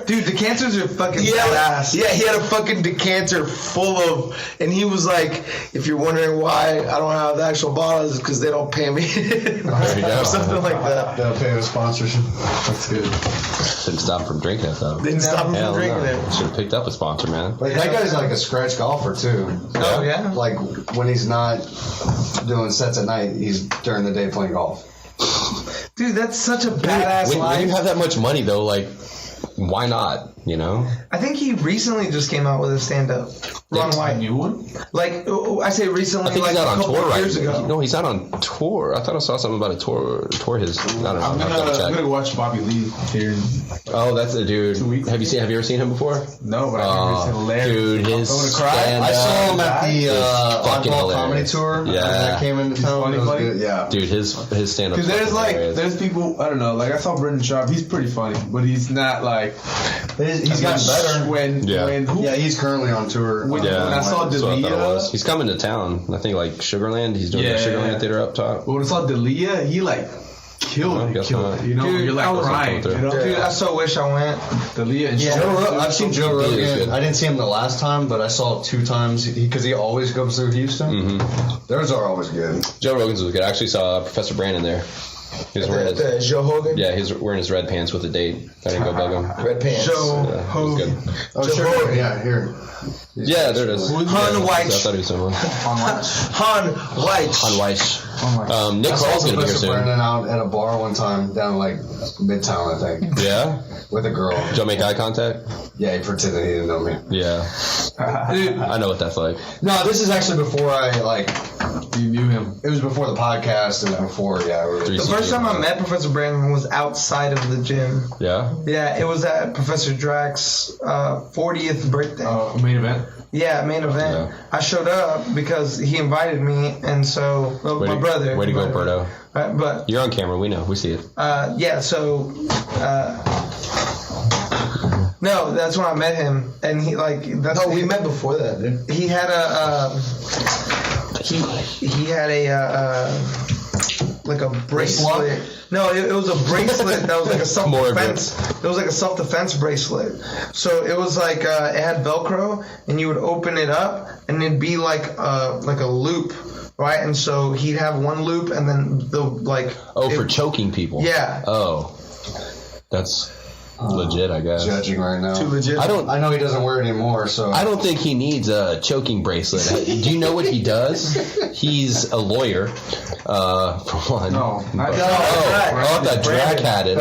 Dude, decanters are fucking Yeah, badass. yeah, he had a fucking decanter full of, and he was like, if you're wondering why I don't have the actual bottles, because they don't pay me. There you go. Or something like that. They'll pay with sponsorship. That's good. Didn't stop him from drinking it though. Didn't stop him Hell from drinking no. it. Should have picked up a sponsor, man. Like, that guy's like a scratch golfer, too. Oh, yeah? Like, when he's not doing sets at night, he's during the day playing golf. Dude, that's such a badass When life. you have that much money though, like, why not? You know? I think he recently just came out with a stand-up. Ron A White. new one? Like, I say recently, I think like he's a out on couple tour right years ago. No, he's out on tour. I thought I saw something about a tour his. I don't know. I'm I'll double gonna check. go watch Bobby Lee here. Oh, that's the dude. 2 weeks. Have you ever seen him before? No, but I think it's hilarious. Dude, his I'm gonna cry. stand-up I saw him at the is fucking Oddball Comedy hilarious. Tour. Yeah. When that came into town. funny, It was funny? good. Yeah. Dude, his stand-up. Because there's hilarious. there's people, I don't know, like I saw Brendan Sharp, he's pretty funny, but he's not like. He's gotten better. When Yeah, he's currently on tour. When- Yeah, when I saw that's what I thought it D'Elia- was. He's coming to town. I think like Sugarland. He's doing the Yeah. Sugarland Theater up top. when I saw D'Elia, he like killed Oh, it, guess killed not. it. You know, Dude, you're like I was crying. coming You know, Dude, I so wish I went. D'Elia and Yeah. Sharp. I've seen Joe He is Rogan. good. I didn't see him the last time, but I saw it 2 times because he always goes through Houston. Mm-hmm. Theirs are always good. Joe Rogan's was good. I actually saw Professor Brandon there. He was wearing his, Joe Hogan? yeah, he's wearing his red pants with a date. I didn't go bug him. Red pants. Joe Yeah, it was Hogan. good. Oh, Joe sure. Rogan. Yeah, here. Yeah, there it is. Han Yeah, White. I thought he was someone. Han White. Han Weiss. Nick I saw Kroll's gonna be here Professor soon. Brandon out at a bar one time down like Midtown, I think, Yeah? with a girl. Did y'all make eye contact? Yeah, he pretended he didn't know me. Yeah. I know what that's like. No, this is actually before You knew him. It was before the podcast and before, yeah. The first time I met Professor Brandon was outside of the gym. Yeah? Yeah, it was at Professor Drax's 40th birthday. Main event. Yeah, main event. Yeah. I showed up because he invited me, and so my brother. Way to go, invited me. Berto. But You're on camera. We know. We see it. yeah, so no, that's when I met him, and he like that's No, we met before that, dude. he had a he had a like a bracelet. No, it was a bracelet that was like a self-defense. It was like a self-defense bracelet. So it was like it had Velcro, and you would open it up, and it'd be like a loop, right? And so he'd have one loop, and then the like. Oh, for choking people. Yeah. Oh. That's legit, I guess. Judging right now. Too legit. I know he doesn't wear it anymore, so. I don't think he needs a choking bracelet. Do you know what he does? He's a lawyer, for one. No, not I thought Drac had it.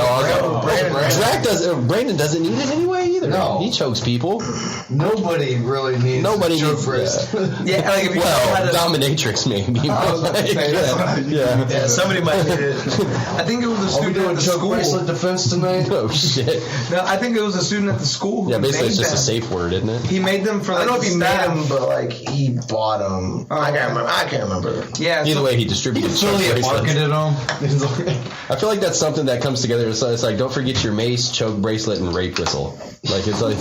Brandon doesn't need it anyway either. No. He chokes people. Nobody really needs Nobody choke needs bracelet. Yeah, like if you know how to, dominatrix maybe. Yeah, somebody might need it. I think it was a Are we student doing at the choke school. bracelet defense tonight? Oh shit. No, I think it was a student at the school who Yeah, basically made it's just them. a safe word, isn't it? He made them for I like don't know if he made staff. them, but like he bought them. I can't remember. Yeah, Either so way, he distributed choke Affiliate bracelets. marketed them. I feel like that's something that comes together. It's like don't forget your mace, choke bracelet, and rape whistle. Like it's like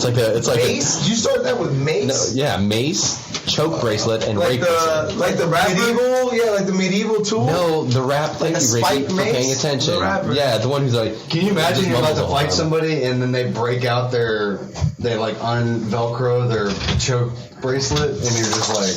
Mace? Did you start that with mace? mace, choke bracelet, and Like rape whistle. the medieval, like the medieval tool. No, the rap thing, Like a Ricky, spike for mace? paying attention. The rapper. Yeah, the one who's like. Can you imagine just you're about mumbles to all the fight time. somebody and then they break out they like un-velcro their choke bracelet and you're just like,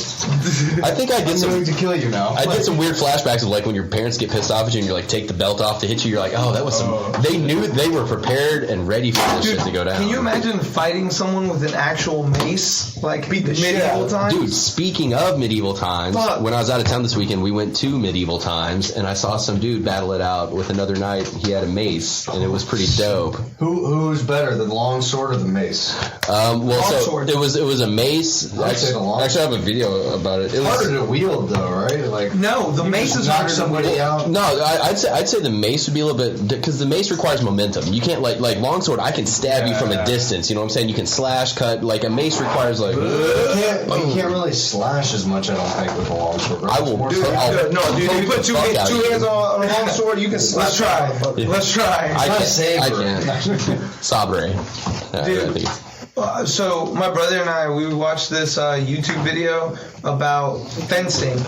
I think I I'm get going some. to kill you now. I get some weird flashbacks of like when your parents get pissed off at you and you're like take the belt off to hit you. You're like, oh, that was some. They knew they were prepared and ready for this shit to go down. Can you imagine fighting someone with an actual mace, like Beat the shit out medieval of them. times? Dude, speaking of medieval times, Fuck. when I was out of town this weekend, we went to medieval times, and I saw some dude battle it out with another knight. He had a mace, and it was pretty dope. Who's better, the long sword or the mace? Longsword. It was a mace. I'd say the long Actually, I have a video about it. It was Harder to wield though, right? Like No, the mace is knock harder to somebody wield. out. no. I'd say the mace would be a little bit because the mace requires momentum. You can't like longsword. I can stab you from a distance. You know what I'm saying? You can slash, cut. Like a mace requires like. You can't really slash as much, I don't think, with a long sword. Right? I will. Dude, if you put two hands on a long sword, you can Let's try. Let's try. I Not a can't. saber. I can't. Sabre. Dude. So my brother and I, we watched this YouTube video about fencing,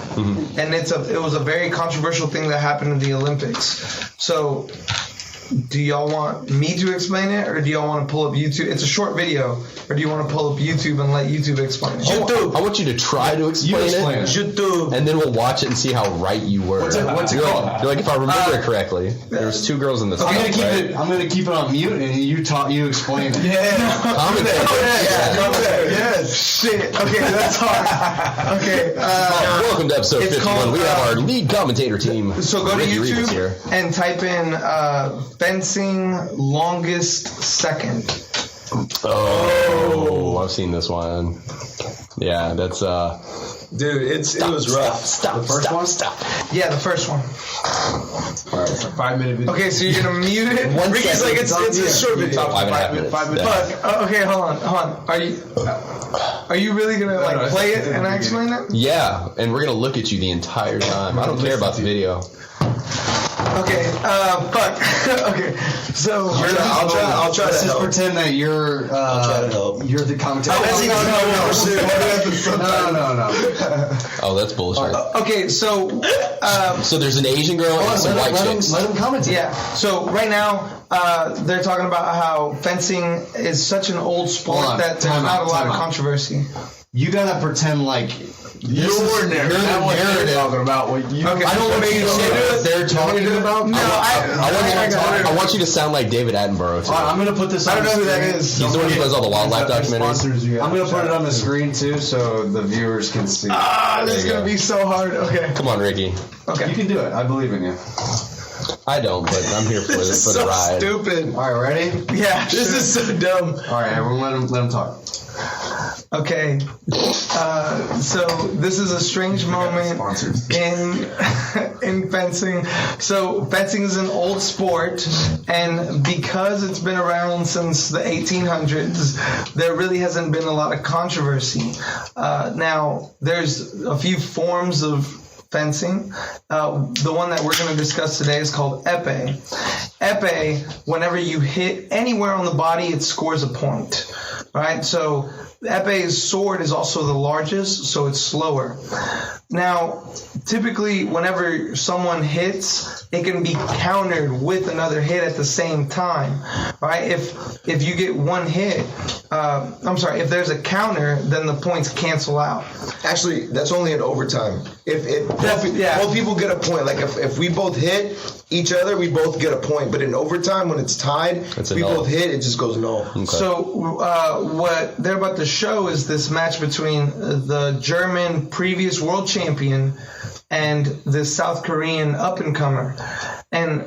and it was a very controversial thing that happened in the Olympics. So, do y'all want me to explain it, or do y'all want to pull up YouTube? It's a short video, or do you want to pull up YouTube and let YouTube explain it? I want you to try to explain it. YouTube. And then we'll watch it and see how right you were. What's it You're called? You're like, if I remember it correctly, there was two girls in the I'm same. gonna keep it on mute, and you explain it. Yes. Shit. Okay, that's hard. Okay. Welcome to episode It's 51. called, we have our lead commentator team. So go to Ricky Rivas YouTube here. and type in fencing longest second. Oh, I've seen this one. Yeah, that's Dude, it was rough. Stop. The first one? Stop. Yeah, the first one. 5-minute video. Okay, so you're gonna mute it. Ricky's like, it's a short video. 5.5 minutes. 5 minutes. Fuck. Okay, hold on. Are you really gonna like play it and I explain it? Yeah, and we're gonna look at you the entire time. I don't care about the video. Okay. Fuck. Okay. So I'll try Let's to just help. pretend that you're try to help. you're the commentator. No. Oh, that's bullshit. Okay. So. So there's an Asian girl and some white chicks. Let him commentate. Yeah. So right now, they're talking about how fencing is such an old sport Hold on. that there's Time not out, a lot time of out. controversy. You gotta pretend like Your narrative. talking about what you. Okay. I don't want you to say what they're talking about. No, I want you to sound like David Attenborough too. I'm gonna put this. I on don't know the who that screen. is. He's the one who does all the wildlife documentaries. I'm gonna put it on the screen too, so the viewers can see. This is There you gonna go. be so hard. Okay. Come on, Ricky. Okay. You can do it. I believe in you. I don't, but I'm here for the So ride. stupid. All right, ready? Yeah. This is so dumb. All right, everyone, let him talk. Okay. So this is a strange moment in fencing. So fencing is an old sport, and because it's been around since the 1800s, there really hasn't been a lot of controversy. Now, there's a few forms of fencing. The one that we're going to discuss today is called épée. Épée, whenever you hit anywhere on the body, it scores a point. Right? So the épée's sword is also the largest, so it's slower. Now, typically, whenever someone hits, it can be countered with another hit at the same time, right? If you get one hit, if there's a counter, then the points cancel out. Actually, that's only in overtime. If Yeah. both people get a point, like if we both hit each other, we both get a point. But in overtime, when it's tied, It's a we null. both hit, it just goes null. Okay. So what they're about to show is this match between the German previous world champion and the South Korean up-and-comer. And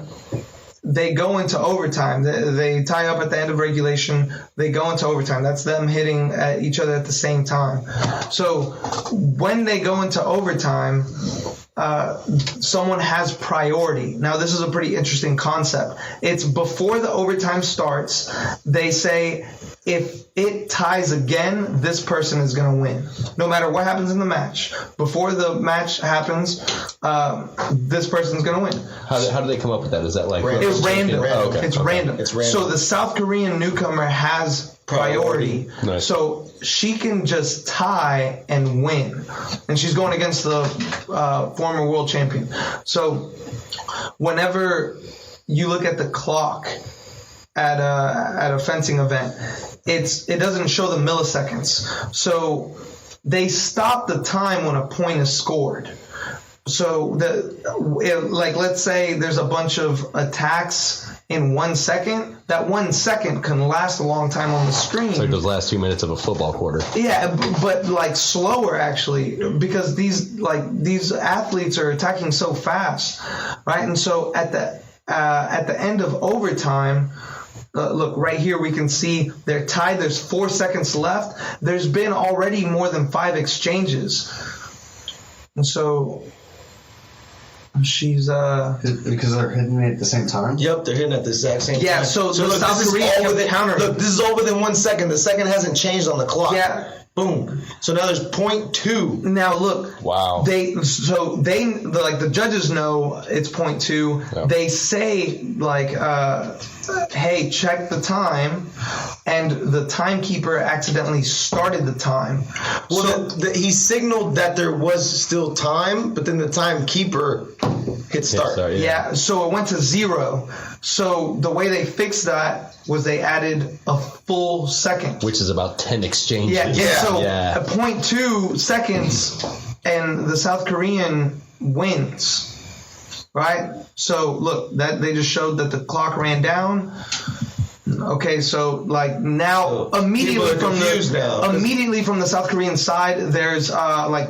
they go into overtime. They tie up at the end of regulation. They go into overtime. That's them hitting at each other at the same time. So when they go into overtime, someone has priority. Now, this is a pretty interesting concept. It's before the overtime starts. They say if it ties again, this person is going to win. No matter what happens in the match. Before the match happens, this person's going to win. How do they come up with that? Is that like It's random. Oh, okay. It's Okay. random. It's random. So the South Korean newcomer has priority. Nice. So she can just tie and win. And she's going against the former world champion. So whenever you look at the clock at a fencing event, it doesn't show the milliseconds. So they stop the time when a point is scored. So let's say there's a bunch of attacks in 1 second. That 1 second can last a long time on the screen. It's like those last 2 minutes of a football quarter. Yeah, but like slower actually, because these athletes are attacking so fast, right? And so at the end of overtime, look right here, we can see they're tied. There's 4 seconds left. There's been already more than 5 exchanges, and so she's Because they're hitting it at the same time? Yep, they're hitting at the exact same Yeah, time. so the look, South this is Korea all can within, counter. Look, this is all within 1 second. The second hasn't changed on the clock. Yeah. Boom. So now there's 0.2. Now look, Wow. the judges know it's 0.2. Yeah. They say hey, check the time, and the timekeeper accidentally started the time. Well, he signaled that there was still time, but then the timekeeper hit start. Yeah, so it went to 0. So the way they fixed that was they added a full second. Which is about 10 exchanges. Yeah. So Yeah. at 0.2 seconds, and the South Korean wins. Right? So look, that they just showed that the clock ran down. Okay, so now immediately people are confused now. immediately from the South Korean side, there's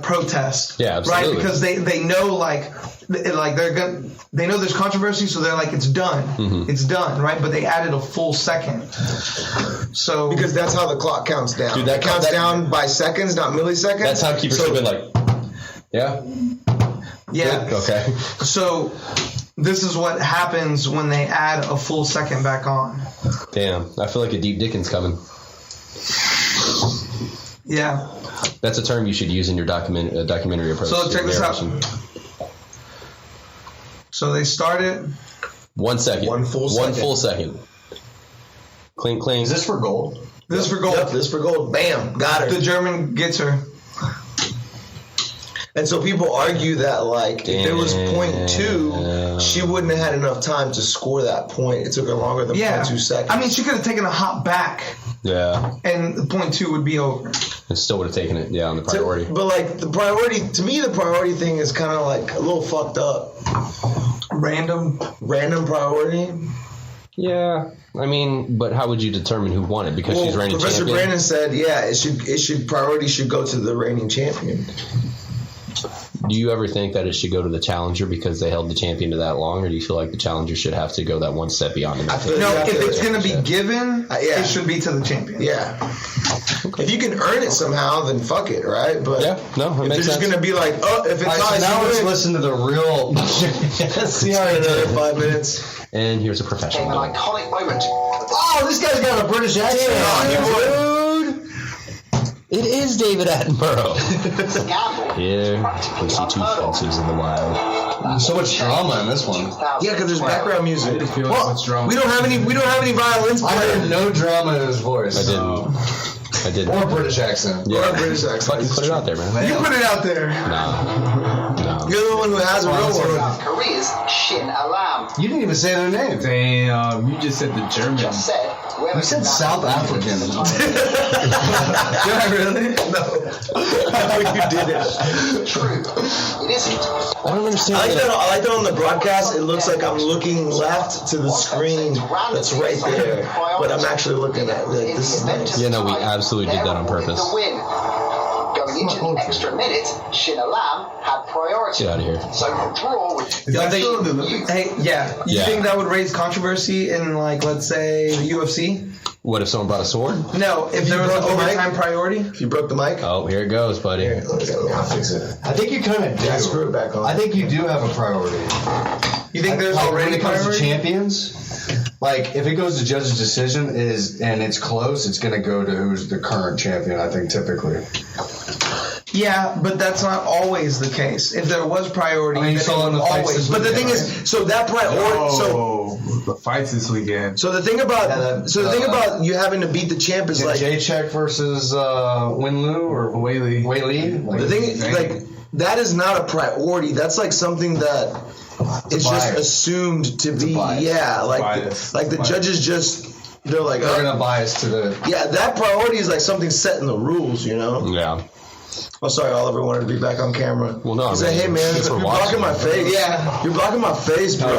protest. Yeah, absolutely. Right? Because they know they know there's controversy, so they're like, it's done. Mm-hmm. It's done, right? But they added a full second. So Because that's how the clock counts down. Dude, that it counts that- down by seconds, not milliseconds. That timekeeper should have been like, yeah? yeah. Good? Okay. So this is what happens when they add a full second back on. Damn. I feel like a deep Dickens coming. Yeah. That's a term you should use in your documentary approach. So check this out. narration. So they started. 1 second. One full second. Clink, clink. Is this for gold? This is for gold. Yep, this for gold. Bam, got her. The German gets her. And so people argue that if there was 0.2, she wouldn't have had enough time to score that point. It took her longer than 0.2 seconds. I mean, she could have taken a hop back, Yeah. and the 0.2 would be over. It still would have taken it, on the priority. But the priority, to me, the priority thing is kind of a little fucked up. Random. Random priority. Yeah. I mean, but how would you determine who won it? Because she's reigning Professor champion? Brandon said, priority should go to the reigning champion. Do you ever think that it should go to the challenger because they held the champion to that long, or do you feel like the challenger should have to go that one step beyond him? I feel No, like if it's going to be Yeah. given, yeah. it should be to the champion. Yeah. If you can earn it somehow, then fuck it, right? But Yeah, no, that if they're makes just sense. going to be if it's All right, not, so now let's win. listen to the real. See how in another 5 minutes. And here's a professional. An iconic moment. Oh, this guy's got a British accent. Dude. It is David Attenborough. Gamble. Here, we see two fences in the wild. So much drama in this one. Yeah, because there's background music. feel like it's drama. We don't have any violins I heard playing. no drama in his voice. I didn't. Or British accent. Or a British accent. Fucking put it out there, man. You put it out there. No. You're the one who has a real one. South Korea's Shin Alam. You didn't even say their name. Damn, you just said the German. Just said. You said South African. Did I really? No, you didn't. True. It isn't. I don't understand. I like that on the broadcast. It looks like I'm looking left to the screen that's right there, but I'm actually looking at like this is nice. Yeah, no, we absolutely did that on purpose. The win. Going into the extra minute, Shin Alam had priority. Get out of here. So the draw was Is that still in the Hey, yeah. You Yeah. think that would raise controversy in, like, let's say, the UFC? What if someone brought a sword? No, if there was an overtime priority. If you broke the mic, Oh, here it goes, buddy. I'll fix it. I think you kind of do. Yeah, screw it back on. I think you do have a priority. You think there's Like, already when it comes priority? to champions, like if it goes to judge's decision and it's close, it's going to go to who's the current champion. I think typically. Yeah, but that's not always the case. If there was priority, I mean, you then saw it in the would fights always. this But the thing is, so that priority, the fights this weekend. so the thing about, Yeah, you having to beat the champ is like Jacek versus Winlu or Whaley. Whaley. Like, the thing is like that is not a priority. That's like something that is just bias. assumed to be. bias. Yeah, like bias. like the Bias. judges just they're like, they're oh, gonna bias to the. yeah, that priority is like something set in the rules, you know. Yeah. Oh, sorry, Oliver wanted to be back on camera. Well, no, He's I like, mean, hey man, since you're we're blocking my watching. face. Yeah. You're blocking my face, bro.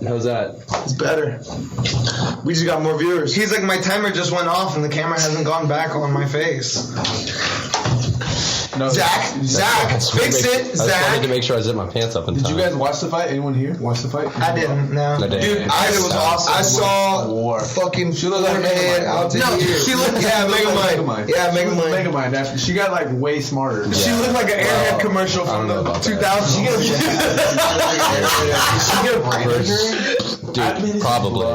How's that? It's better. We just got more viewers. He's like, my timer just went off and the camera hasn't gone back on my face. No, Zach, fix it, I just wanted to Zach. make sure I zipped my pants up in Did time. you guys watch the fight? Anyone here watch the fight? I didn't. No. I did. Dude, it was awesome. I saw War. fucking She looked like forehead Megamind. out to No, here. she looked- yeah, Megamind. Megamind. Yeah, She was Megamind. Megamind. After she got like way smarter. She looked like an Airhead commercial I don't from know the about that. 2000s. Dude, probably.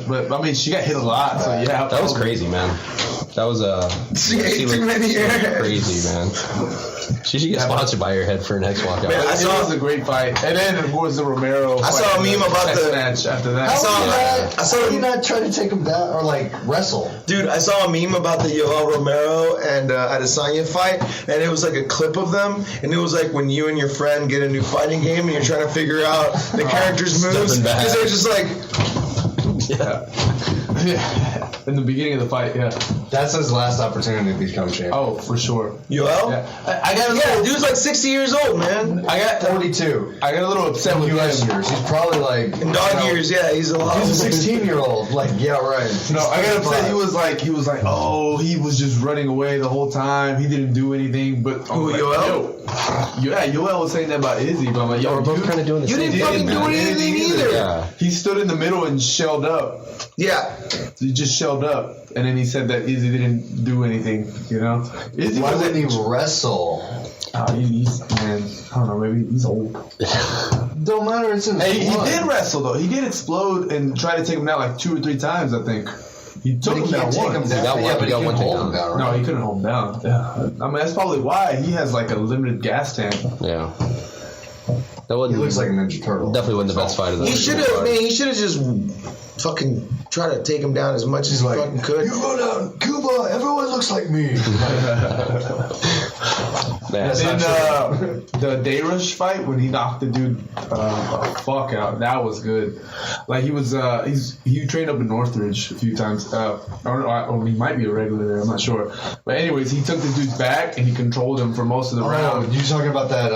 But I mean, she got hit a lot. So yeah, That was crazy, man. That was She ate too looked many Airheads. crazy, man. She should get sponsored by Airhead for next walkout. Man, It was a great fight. And then of course the Romero. I saw a fight, meme about chess the- match after that. I saw How do you not try to take him down or like wrestle? Dude, I saw a meme about the Yoel Romero and Adesanya fight, and it was like a clip of them, and it was like when you and your friend get a new fighting game and you're trying to figure out the character's moves, stepping back. because they're just like, Yeah. In the beginning of the fight, yeah. That's his last opportunity to become champion. Oh, for sure. Yoel? Yeah. I got a Yeah, little. dude's like 60 years old, man. I got 42. a little upset with U.S. him. years. He's probably like In dog years, yeah, he's a lot. He's a 16-year-old. Like, yeah, right. No, I got upset. He was like, oh, he was just running away the whole time. He didn't do anything. But Who, like, Yoel? Yeah, Yoel was saying that about Izzy, but I'm like, yo, We're both kind of doing the You same didn't thing, fucking man. do anything either. Yeah. He stood in the middle and shelled up. Yeah. He just shelled up, and then he said that Izzy didn't do anything. You know, Izzy Why was wouldn't he wrestle? he's man. I don't know. Maybe he's old. Don't matter. It's in Hey, he blood. did wrestle though. He did explode and try to take him down like 2 or 3 times. I think he took But him he down can't take him once. down. got one- Yeah, he but he got can't one hold takedown. him down, No, right? he couldn't hold him down. Yeah, I mean that's probably why he has like a limited gas tank. Yeah. That He wasn't looks like a Ninja Turtle. definitely wasn't the best fight of the He should have, man, he should have just fucking tried to take him down as much as he fucking could. You go down, Cuba. Everyone looks like me. Man, Then the Dayrush fight when he knocked the dude fuck out, that was good. Like he was he trained up in Northridge a few times. Or he might be a regular there, I'm not sure. But anyways, he took the dude's back and he controlled him for most of the Oh, round. you talking about that?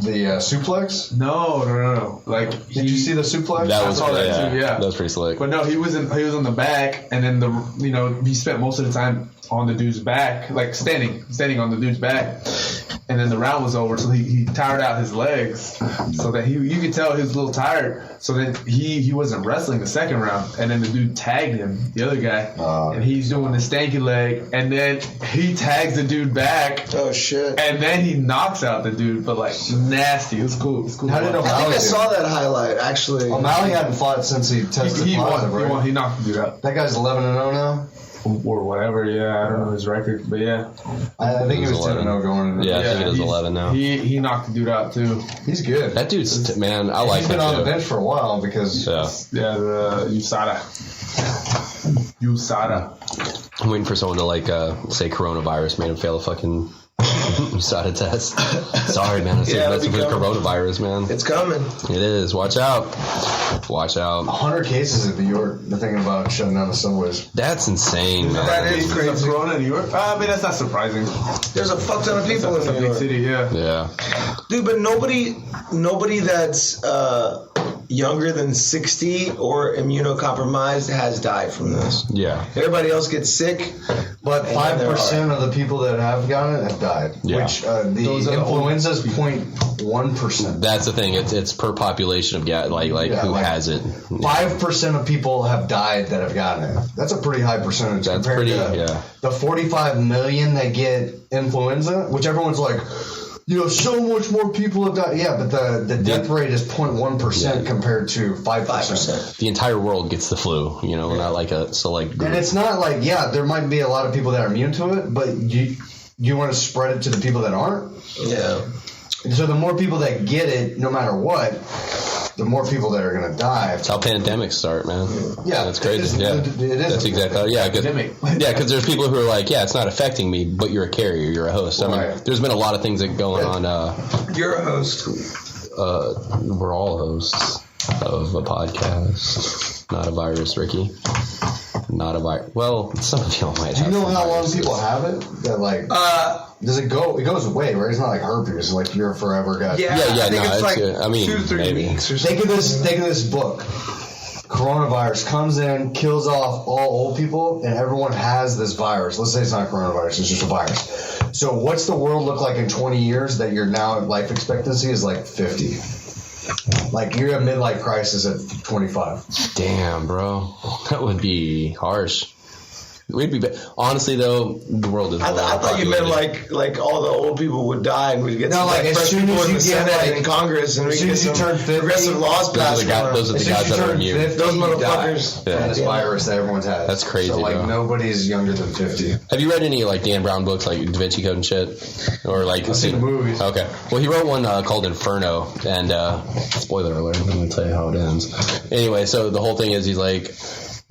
The suplex? No. Like Did you see the suplex? that I was saw that yeah, too, yeah. That was pretty slick. But no, he was on the back, and then he spent most of the time on the dude's back, like standing on the dude's back, and then the round was over, so he tired out his legs, so that you could tell he was a little tired, so then he wasn't wrestling the second round, and then the dude tagged him, the other guy, and he's doing the stanky leg, and then he tags the dude back, Oh, shit. and then he knocks out the dude, but like nasty. It was cool. How did I think I O'Malley saw that highlight, actually. O'Malley hadn't fought since he tested He positive, won. right? He knocked the dude out. That guy's 11-0 now. Or whatever, yeah, I don't know his record, but yeah. I think he was 11. 10-0 going into Yeah, I think it is he's- 11 now. He knocked the dude out too. He's good. That dude's man, I like He's been him on too. the bench for a while because Yeah. Yeah, the USADA. I'm waiting for someone to say coronavirus made him fail a fucking You saw the test. Sorry, man. That's Yeah, that's it'll the be coming. coronavirus, man. It's coming. It is. Watch out. Watch out. 100 cases in New York. They're thinking about shutting down the subways. That's insane, man. That is Crazy. crazy. Corona in New York? I mean, that's not surprising. There's a fuck ton of people It's in a New big York. city, yeah. Yeah. Dude, but nobody that's younger than 60 or immunocompromised has died from this. Yeah. Everybody else gets sick. But And then there 5% of the people that have gotten it have died. Yeah. Which Those the are the influenza is 0.1%. That's the thing. It's per population of who like has it. 5% of people have died that have gotten it. That's a pretty high percentage. That's compared pretty. to Yeah. the 45 million that get influenza, which everyone's like, so much more people have died. Yeah, but the death rate is 0.1% compared to 5%. The entire world gets the flu. Not like a select group. And it's not like, there might be a lot of people that are immune to it, but you want to spread it to the people that aren't. Yeah. And so the more people that get it, no matter what, the more people that are going to die. That's how pandemics start, man. Yeah, That's crazy. it is That's exactly. Yeah, because there's people who are like, it's not affecting me, but you're a carrier, you're a host. I mean, Right. there's been a lot of things that going on. You're a host. We're all hosts of a podcast, not a virus, Ricky. Not a virus. Well, some of y'all might. Do you have know some how long viruses. people have it? That does it go? It goes away, right? It's not like herpes, like you're a forever guy. Yeah, I think no, it's like good. I mean, 2-3 maybe. weeks or something. Think of this book. Coronavirus comes in, kills off all old people, and everyone has this virus. Let's say it's not coronavirus; it's just a virus. So, what's the world look like in 20 years? That your now life expectancy is like 50. Like you're a midlife crisis at 25. Damn, bro, that would be harsh. We'd be honestly though. The world is. I thought you meant overpopulated. like all the old people would die and we'd get No, some like, as fresh soon people as in you the get, Senate like, and Congress and we as soon get as you some turn 50, progressive laws passed. Those are the As soon as guys you that are turn immune. 50, Those you die motherfuckers. Yeah. from this virus that everyone's had. That's crazy, So like bro. nobody's younger than 50. Have you read any like Dan Brown books, like Da Vinci Code and shit, or like? I've seen the movies. Okay, well he wrote one called Inferno, and spoiler alert, I'm going to tell you how it ends. Anyway, so the whole thing is he's like.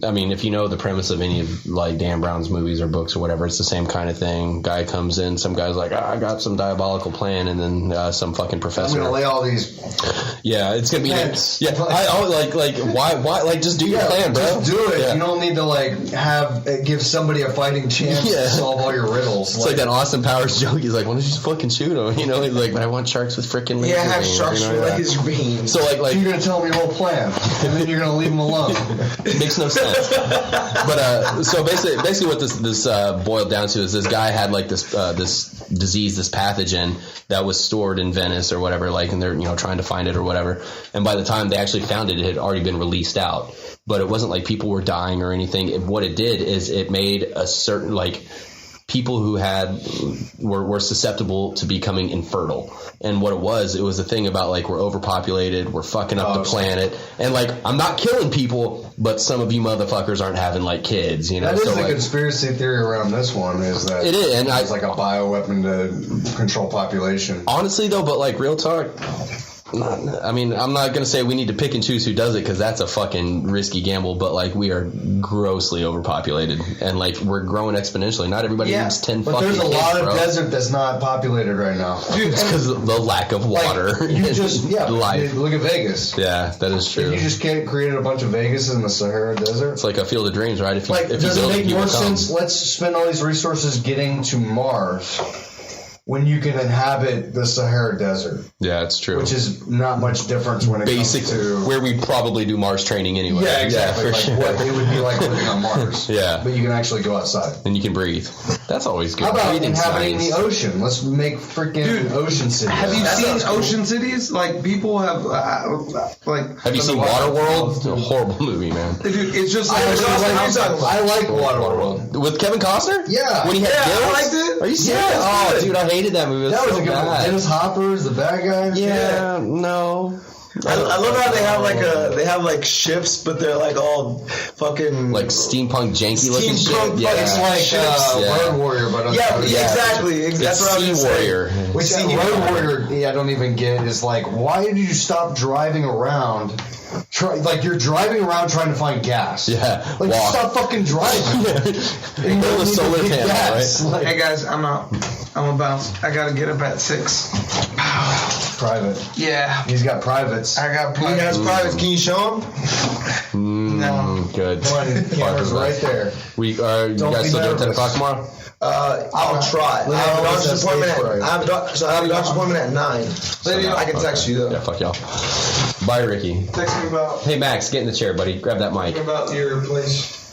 I mean, if you know the premise of any of like Dan Brown's movies or books or whatever, it's the same kind of thing. Guy comes in, some guy's like, I got some diabolical plan, and then some fucking I'm professor. gonna lay all these. Yeah, it's gonna be. Plans. Yeah, why? Like, just do your plan, bro. Just do it. Yeah. You don't need to like give somebody a fighting chance Yeah. to solve all your riddles. It's like that Austin Powers joke. He's like, why don't you just fucking shoot him? He's like, but I want sharks with freaking laser Yeah, have beams, sharks you know, with yeah. laser beams. So like you're gonna tell them your whole plan, and then you're gonna leave them alone. it makes no sense. But so basically what this boiled down to is this guy had like this disease, this pathogen that was stored in Venice or whatever, like, and they're trying to find it or whatever. And by the time they actually found it, it had already been released out. But it wasn't like people were dying or anything. What it did is it made a certain like people who were susceptible to becoming infertile. And what it was a thing about like we're overpopulated, we're fucking up the planet, and like I'm not killing people, but some of you motherfuckers aren't having like kids, That is so, the like, conspiracy theory around this one is that It is, and it's like a bioweapon to control population. honestly though, but like real talk. I mean, I'm not going to say we need to pick and choose who does it because that's a fucking risky gamble, but like we are grossly overpopulated and like we're growing exponentially. Not everybody needs 10 But fucking there's a kids, lot of bro. desert that's not populated right now. It's because of the lack of water. Like, you just life. Look at Vegas. Yeah, that is true. If you just created a bunch of Vegas in the Sahara Desert. It's like a field of dreams, right? If you, Like, if you does it build make you more will come. sense? Let's spend all these resources getting to Mars when you can inhabit the Sahara Desert, Yeah, it's true. which is not much difference when it Basic, comes to where we probably do Mars training anyway. yeah, exactly. for like sure. what it would be like living on Mars. Yeah. but you can actually go outside. And you can breathe. That's always good. How about Breathing inhabiting science. the ocean? Let's make freaking ocean cities. Have you That seen sounds cool. ocean cities? Like people have like. Have you seen Waterworld? It's a horrible movie, man. Dude, it's just like I like Waterworld. With Kevin Costner? Yeah. When he had Yeah, I gills? liked it. Are you serious? Yeah, Oh, good. dude, I hated that movie. It was That was so a good one. bad. Dennis Hopper's the bad guy. Yeah, no. I love how they have like ships, but they're like all fucking like steampunk janky looking shit. Steampunk Yeah, fucking Like ships. Road Warrior, but Exactly. It's That's what I was Sea gonna say. Warrior. Which Road Warrior, I don't even get is like, why did you stop driving around? Like you're driving around trying to find gas. Yeah, Like walk. stop fucking driving. You build a solar panel, gas. right? Like, Hey guys, I'm out. I'm a bounce. I gotta get up at 6. private. Yeah. He's got privates. I got He has private. privates. Can you show him? No. Good. Come on, the camera's right there. We you Don't guys be still doing 10 nervous. o'clock tomorrow? I'll try. I have a doctor's appointment. I have a doctor's appointment at 9. I can text you though. Yeah, fuck y'all. Bye, Ricky. Text me about Hey, Max, get in the chair, buddy. Grab that mic. your place.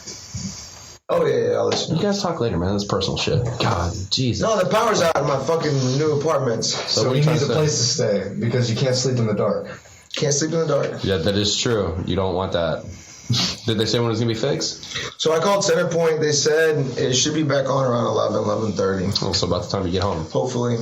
Oh yeah, I'll listen. You guys talk later, man. That's personal shit. God, Jesus. No, the power's out in my fucking new apartments. So So what are he you trying needs to a say? place to stay because you can't sleep in the dark. Can't sleep in the dark. Yeah, that is true. You don't want that. Did they say when it was going to be fixed? So I called Centerpoint. They said it should be back on around 11:30. Oh, so about the time you get home. Hopefully.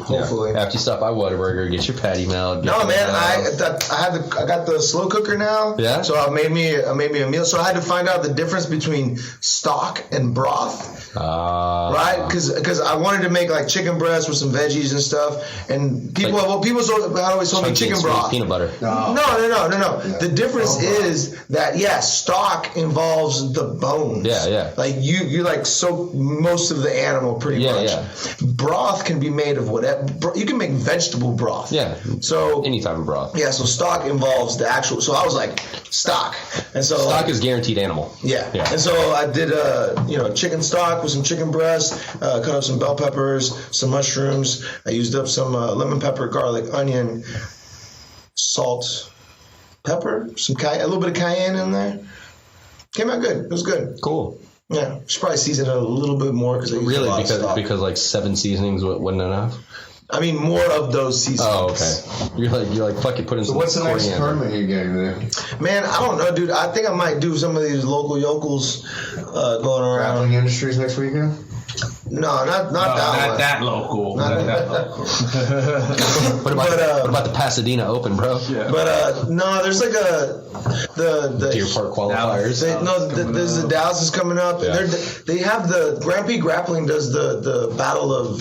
Yeah. After you stop by Whataburger, get your patty melt. No man, I got the slow cooker now. Yeah? So I made me a meal. So I had to find out the difference between stock and broth. Right, because I wanted to make like chicken breast with some veggies and stuff, and people always told me chicken broth. Peanut butter. No. The difference is that stock involves the bones. Yeah. Like you like soak most of the animal pretty much. Yeah. Broth can be made of whatever. You can make vegetable broth. Yeah. So Any type of broth. yeah, so stock involves the actual. So I was like stock, and so Stock is guaranteed animal. yeah. Yeah. And so I did chicken stock with some chicken breast, cut up some bell peppers, some mushrooms. I used up some lemon pepper, garlic, onion, salt, pepper, a little bit of cayenne in there. Came out good. It was good. Cool. Yeah, should probably season it a little bit more because Really? Because like 7 seasonings wasn't enough? I mean more of those seasonings. Oh, okay. You're like fuck it, put in some What's the next coriander. tournament you're getting there? Man, I don't know, dude. I think I might do some of these local yokels going around. Grappling Industries next weekend? No, not that one. that local. Not that local. What about the Pasadena Open, bro? Yeah. But no, there's like the Deer Park qualifiers. there's the Dallas is coming up. Yeah. And they have the Grand Prix Grappling does the Battle of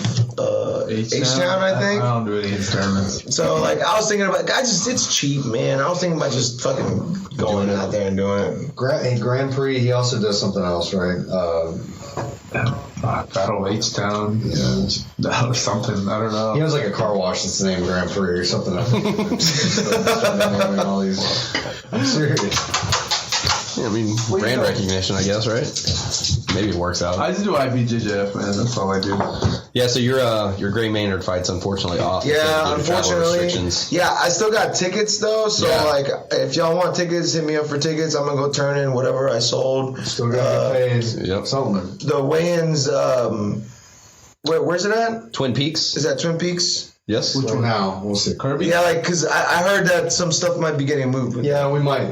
H-Town, I think. I don't do any tournaments. So like I was thinking about, it's cheap, man. I was thinking about just fucking going out there and doing it. Grand Prix, he also does something else, right? Battle H-Town. Yeah. Or something. I don't know. He has like a car wash that's named Grand Prix or something. I'm serious. Yeah, I mean, brand recognition, I guess, right? Maybe it works out. I just do IBJJF, man. That's all I do. Yeah, so your Gray Maynard fight's unfortunately off. Yeah, because of the travel unfortunately. restrictions. Yeah, I still got tickets though. So Yeah. like, if y'all want tickets, hit me up for tickets. I'm gonna go turn in whatever I sold. Still got to get paid. Yep. Something. The weigh-ins. Where's it at? Twin Peaks. Is that Twin Peaks? Yes. Which one now? We'll see. Kirby? Yeah, like because I heard that some stuff might be getting moved. With Yeah, we might.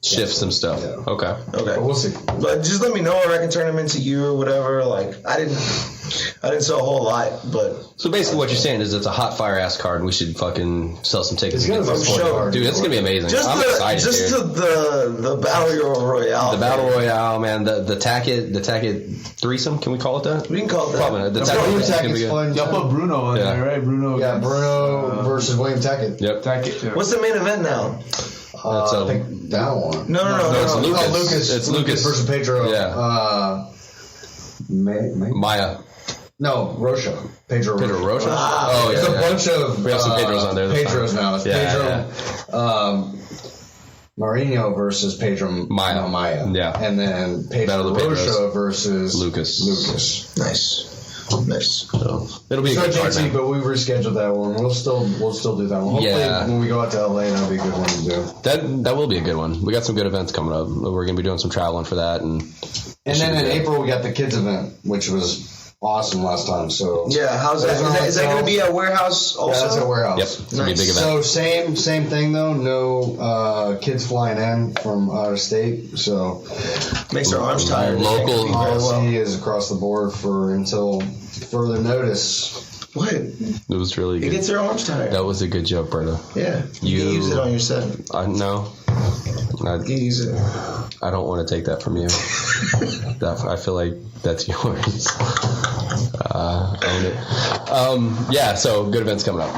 Shift some stuff. Yeah. Okay. Okay. But we'll see. But just let me know, or I can turn them into you or whatever. Like I didn't sell a whole lot, but So basically, what you're saying is it's a hot fire ass card, and we should fucking sell some tickets. It's gonna and be get some fun. dude. It's gonna be amazing. just I'm excited, dude. the battle royale. The battle royale, man. The Tackett threesome. Can we call it that? We can call it that. Probably. The That's Tackett what is gonna be Tackett's good. fun. Y'all put Bruno in Yeah. there, right? Bruno. Yeah, against, Bruno versus William Tackett. Yep. Tackett. Yeah. What's the main event now? I think that one. No. it's Lucas. Lucas. It's Lucas. versus Pedro. Yeah. Maya. No, Rocha. Pedro Rocha? Wow. Oh, yeah. It's a yeah. bunch of. We have some Pedros on there this Pedros time. now. It's Yeah, Pedro. Marino versus Pedro Maya. Yeah. And then Battle Pedro of the Pedros. Rocha versus Lucas. Nice. So it'll be a So good card, JT, man. but we rescheduled that one. We'll still do that one. Hopefully, Yeah. when we go out to LA, that'll be a good one to do. That will be a good one. We got some good events coming up. We're going to be doing some traveling for that, and And then in April, we got the kids event, which was awesome last time. So Yeah, how's that? Is that going to be at warehouse also? Yeah, that's at warehouse. yep, it's going to be a big event. So same thing though. No kids flying in from out of state. So Makes their arms tired. Local. policy is across the board for until further notice. What? It was really It good. gets your arms tired. That was a good joke, Berto. Yeah. You can use it on your set. No. You can use it. I don't want to take that from you. I feel like that's yours. Own it. Yeah, so good events coming up.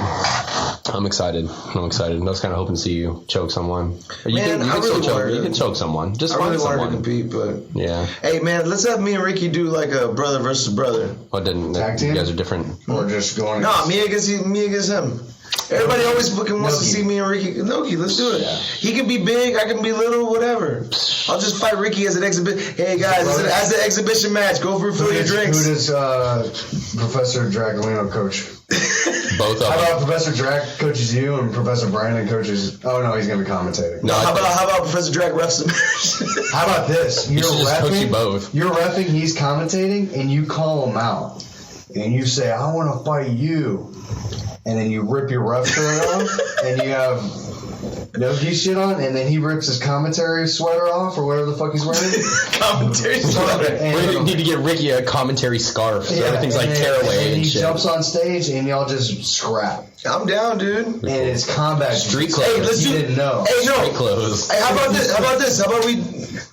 I'm excited. I was kind of hoping to see you choke someone. You Man, can I really still choke. wanted You to- can choke someone. Just I find really wanted to someone. compete, but Yeah. hey, man, let's have me and Ricky do like a brother versus brother. Well, didn't Tag you team? guys are different? Or just going. Nah, me against him. Everybody always fucking wants to Noki. see me and Ricky. Noki, let's do it. Yeah. He can be big, I can be little, whatever. I'll just fight Ricky as an exhibition. Hey guys, as an exhibition match, go for your drinks. Who does Professor Dracolino coach? Both of How them. about Professor Drac coaches you and Professor Brandon coaches? Oh no, he's gonna be commentating. No, How about Professor Drake refs the match? How about this? You're should just coach you reffing. both. You're reffing. He's commentating, and you call him out, and you say, "I want to fight you," and then you rip your ref shirt off, and you have Nogi shit on, and then he rips his commentary sweater off or whatever the fuck he's wearing. Commentary sweater. We need to get Ricky a commentary scarf. So everything's and like then- tearaway and and he shit. jumps on stage, and y'all just scrap. I'm down, dude. And it's combat Street jiu-jitsu. clothes. Hey, let's You do. didn't know. Hey, no. Street clothes. Hey, how about this? How about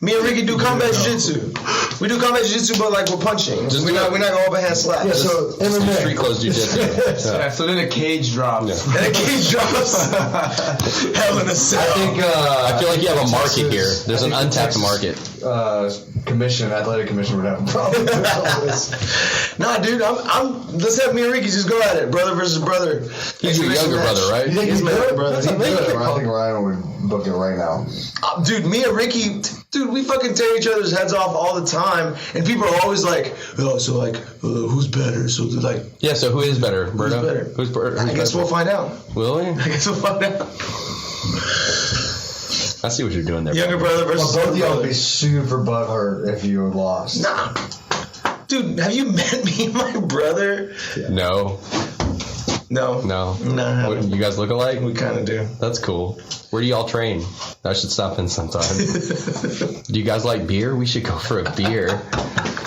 me and Ricky do combat jiu-jitsu? We do combat jiu-jitsu, but like we're punching. Just We're do not it. going overhand slap. Yeah, so Street MMA. clothes jiu-jitsu. Yeah, so then a cage drops. And it keeps drops. Hell in a cell. I think. I feel like you have a market here. There's an untapped market. Athletic commission would have a problem with all this. Nah, dude, let's have me and Ricky just go at it, brother versus brother. He's your younger brother, right? You think He's he's my good? younger brother. That's He's amazing. good, I think Ryan would book it right now. Dude, me and Ricky, we fucking tear each other's heads off all the time, and people are always like, oh, so like, who's better? So they're like, Yeah, so who is better, Berto? better? Who's better? I guess we'll find out. Will we? I guess we'll find out. I see what you're doing there. Younger brother versus Well, both of older y'all would brother. be super butthurt if you had lost. Nah. Dude, have you met me and my brother? No. No. No. No, I haven't. What, you guys look alike? We kind of do. That's cool. Where do y'all train? I should stop in sometime. Do you guys like beer? We should go for a beer. I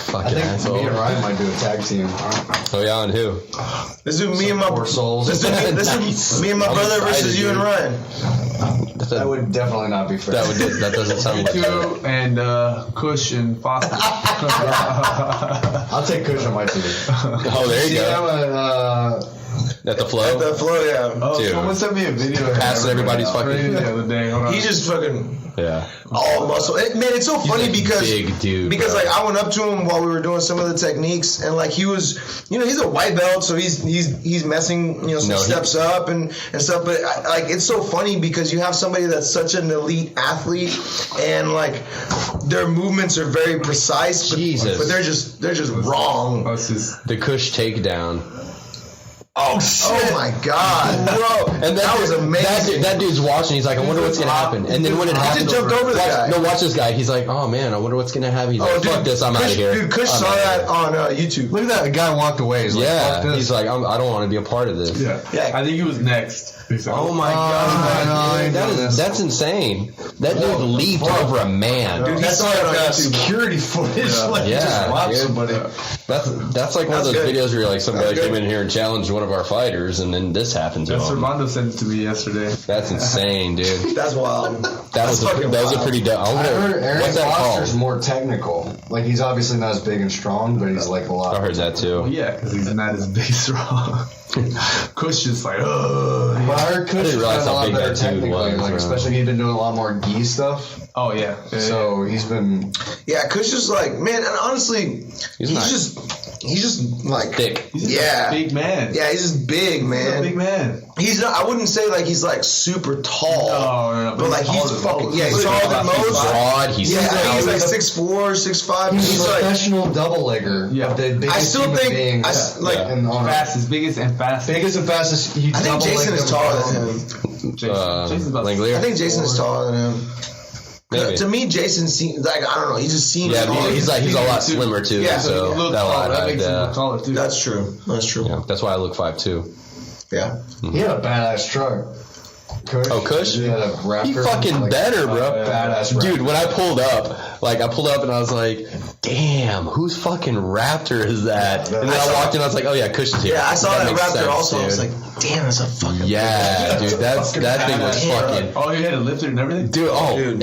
Fucking think asshole. me and Ryan might do a tag team. Oh yeah, and who? Let's do me and my Poor souls. Let's do me and my I'm brother excited, versus you dude. and Ryan. That would definitely not be fair. That doesn't sound like Two and Kush and Foster. I'll take Kush on my team. Oh, there you See, go. I'm At the flow. The flow, yeah. Oh, Dude. someone sent me a video. Passing everybody's Crazy fucking. the other day. Hold on. He just fucking Yeah. all muscle. Man, it's so funny a because big dude, because bro. like I went up to him while we were doing some of the techniques, and like he was, he's a white belt, so he's messing, some No, he- steps up and stuff. But like it's so funny because you have somebody that's such an elite athlete, and like their movements are very precise, but, Jesus. but they're just wrong. What's his? The Kush takedown. Oh shit! Oh my god, bro! And that was amazing. That dude's watching. He's like, I wonder what's gonna happen. And then when it He happens, just jumped over the guy. No, watch this guy. He's like, oh man, I wonder what's gonna happen. He's like, fuck this, I'm out of here. Dude, Kush I'm saw outta that here. on YouTube. Look at that. The guy walked away. He's like, fuck Yeah, this. he's like, I don't want to be a part of this. Yeah. Yeah. I think he was next. Oh my no, god, I ain't doing this. that's insane. That dude leaped over a man. Dude, he That's saw it on like YouTube. security footage. Like, Yeah, just watch dude. somebody. That's like one of That's those good. videos where you're like, some guy That's came good. in here and challenged one of our fighters, and then this happened to Yeah, him. Servando sent it to me yesterday. That's insane, dude. That's wild. That was a pretty dope. I heard Aaron What's that Foster's called? more technical. Like, he's obviously not as big and strong, but he's like a lot. I heard that Well, too. yeah, because he's not as big strong. Kush just like, oh. But I heard Kush didn't has realize been a how lot big better that dude technically. was, Like, bro. especially he's been doing a lot more gi stuff. Oh, yeah. So he's been. Yeah, Kush is like, man, and honestly, he's nice. just like Thick. He's Yeah. a big man. Yeah, he's just big, He's a man. big man. He's not. I wouldn't say like he's like super tall. No. But like he's fucking. Yeah, he's taller than He's most. broad. He's Yeah, I think he's like stout. 6'4", 6'5". He's He's a like. professional double legger. Yeah. Of the biggest I still human think. beings Like. Yeah. in on Earth. Fastest, biggest, and fastest. Biggest and fastest. He I think double Jason legged is him. taller than him. Jason's about Langolier? I think Jason is taller than him. Maybe. To me, Jason seems like I don't know. He just seems. Yeah, taller. he's a lot too. slimmer too. Yeah, So so he looks that taller. That line, makes him look taller, too. That's true. That's true. yeah, that's why I look 5'2". Yeah. He had a badass truck. Kush. Oh, Kush? He had a Raptor. He fucking like, better, bro. Badass Raptor. Dude, when I pulled up, Like, I pulled up and I was like, damn, whose fucking Raptor is that? And then I walked in, I was like, oh yeah, Cushion's here. Yeah, I saw that makes Raptor sense, also. I was dude. like, damn, that's a fucking. Yeah, dude, that thing was fucking. Oh, you had a lifter and everything? Dude,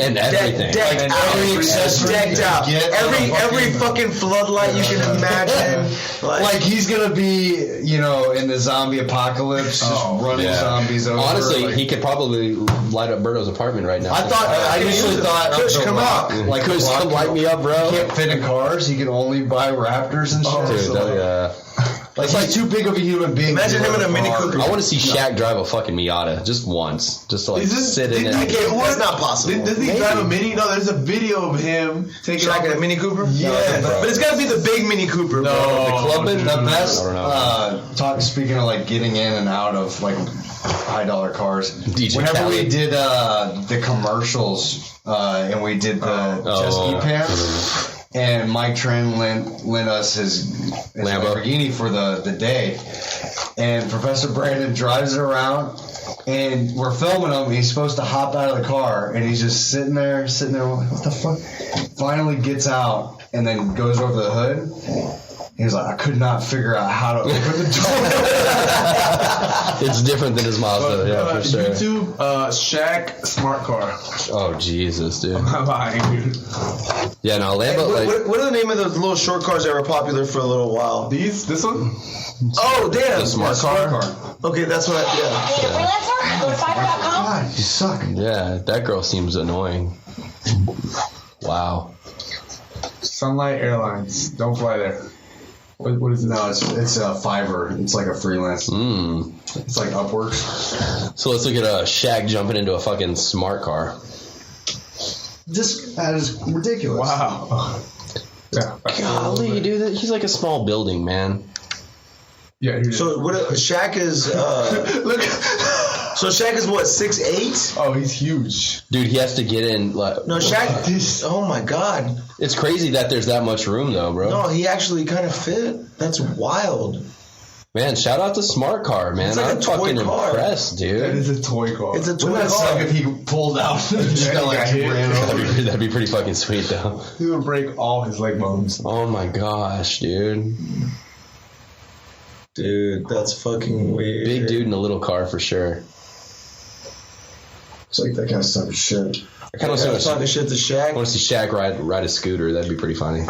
and everything. Decked out. Decked out. Every fucking floodlight you can imagine. Like he's gonna be, in the zombie apocalypse, just running zombies over. Honestly, he could probably light up Berto's apartment right now. I usually thought, Kush, come up. Like, Kush, come light me up, bro. He can't fit in cars. He can only buy Raptors and shit. Dude, yeah. Like he's too big of a human being. Imagine him in a Mini Cooper. I want to see Shaq drive a fucking Miata just once, just to like sit in it. That's not possible. Does he drive a Mini? No, there's a video of him taking Shaq off in a Mini Cooper? Yeah. But it's gotta be the big Mini Cooper, bro. The Clubman, The best. I don't know. Speaking of like getting in and out of like high dollar cars. DJ Whenever Khaled. we did the commercials and we did the jet ski pan. And Mike Tran lent us his Lambo. Lamborghini for the day. And Professor Brandon drives it around, and we're filming him. He's supposed to hop out of the car, and he's just sitting there. We're like, what the fuck? Finally gets out, and then goes over the hood. He was like, I could not figure out how to open the door. It's different than his Mazda, yeah, for sure. YouTube, Shaq smart car. Oh, Jesus, dude. I'm buying, dude. Yeah, no, Lambo, like... What are the name of those little short cars that were popular for a little while? This one? Oh, damn. The smart car? Okay, that's what Need a freelancer? Go to Fiverr.com. God, you suck. Yeah, that girl seems annoying. Wow. Sunlight Airlines. Don't fly there. What is it? No, it's a Fiverr. It's like a freelance. It's like Upwork. So let's look at Shaq jumping into a fucking smart car. That is ridiculous. Wow. Yeah. Golly, dude, he's like a small building, man. Yeah. So Shaq is Look. So Shaq is what, 6'8"? Oh, he's huge. Dude, he has to get in. Like, No, Shaq. Oh my God. it's crazy that there's that much room, though, bro. No, he actually kind of fit. That's wild. Man, shout out to Smart Car, man. It's like I'm a toy fucking car. impressed, That dude. is a toy car. It's a toy Wouldn't that suck car. if he pulled out and just got like hit. ran over? That'd be pretty fucking sweet, though. He would break all his leg bones. Oh my gosh, dude. Dude, that's fucking weird. Big dude in a little car for sure. It's like that kind of stuff is shit. I kind of Yeah, want talking shit to Shaq. to see Shaq ride a scooter. That'd be pretty funny.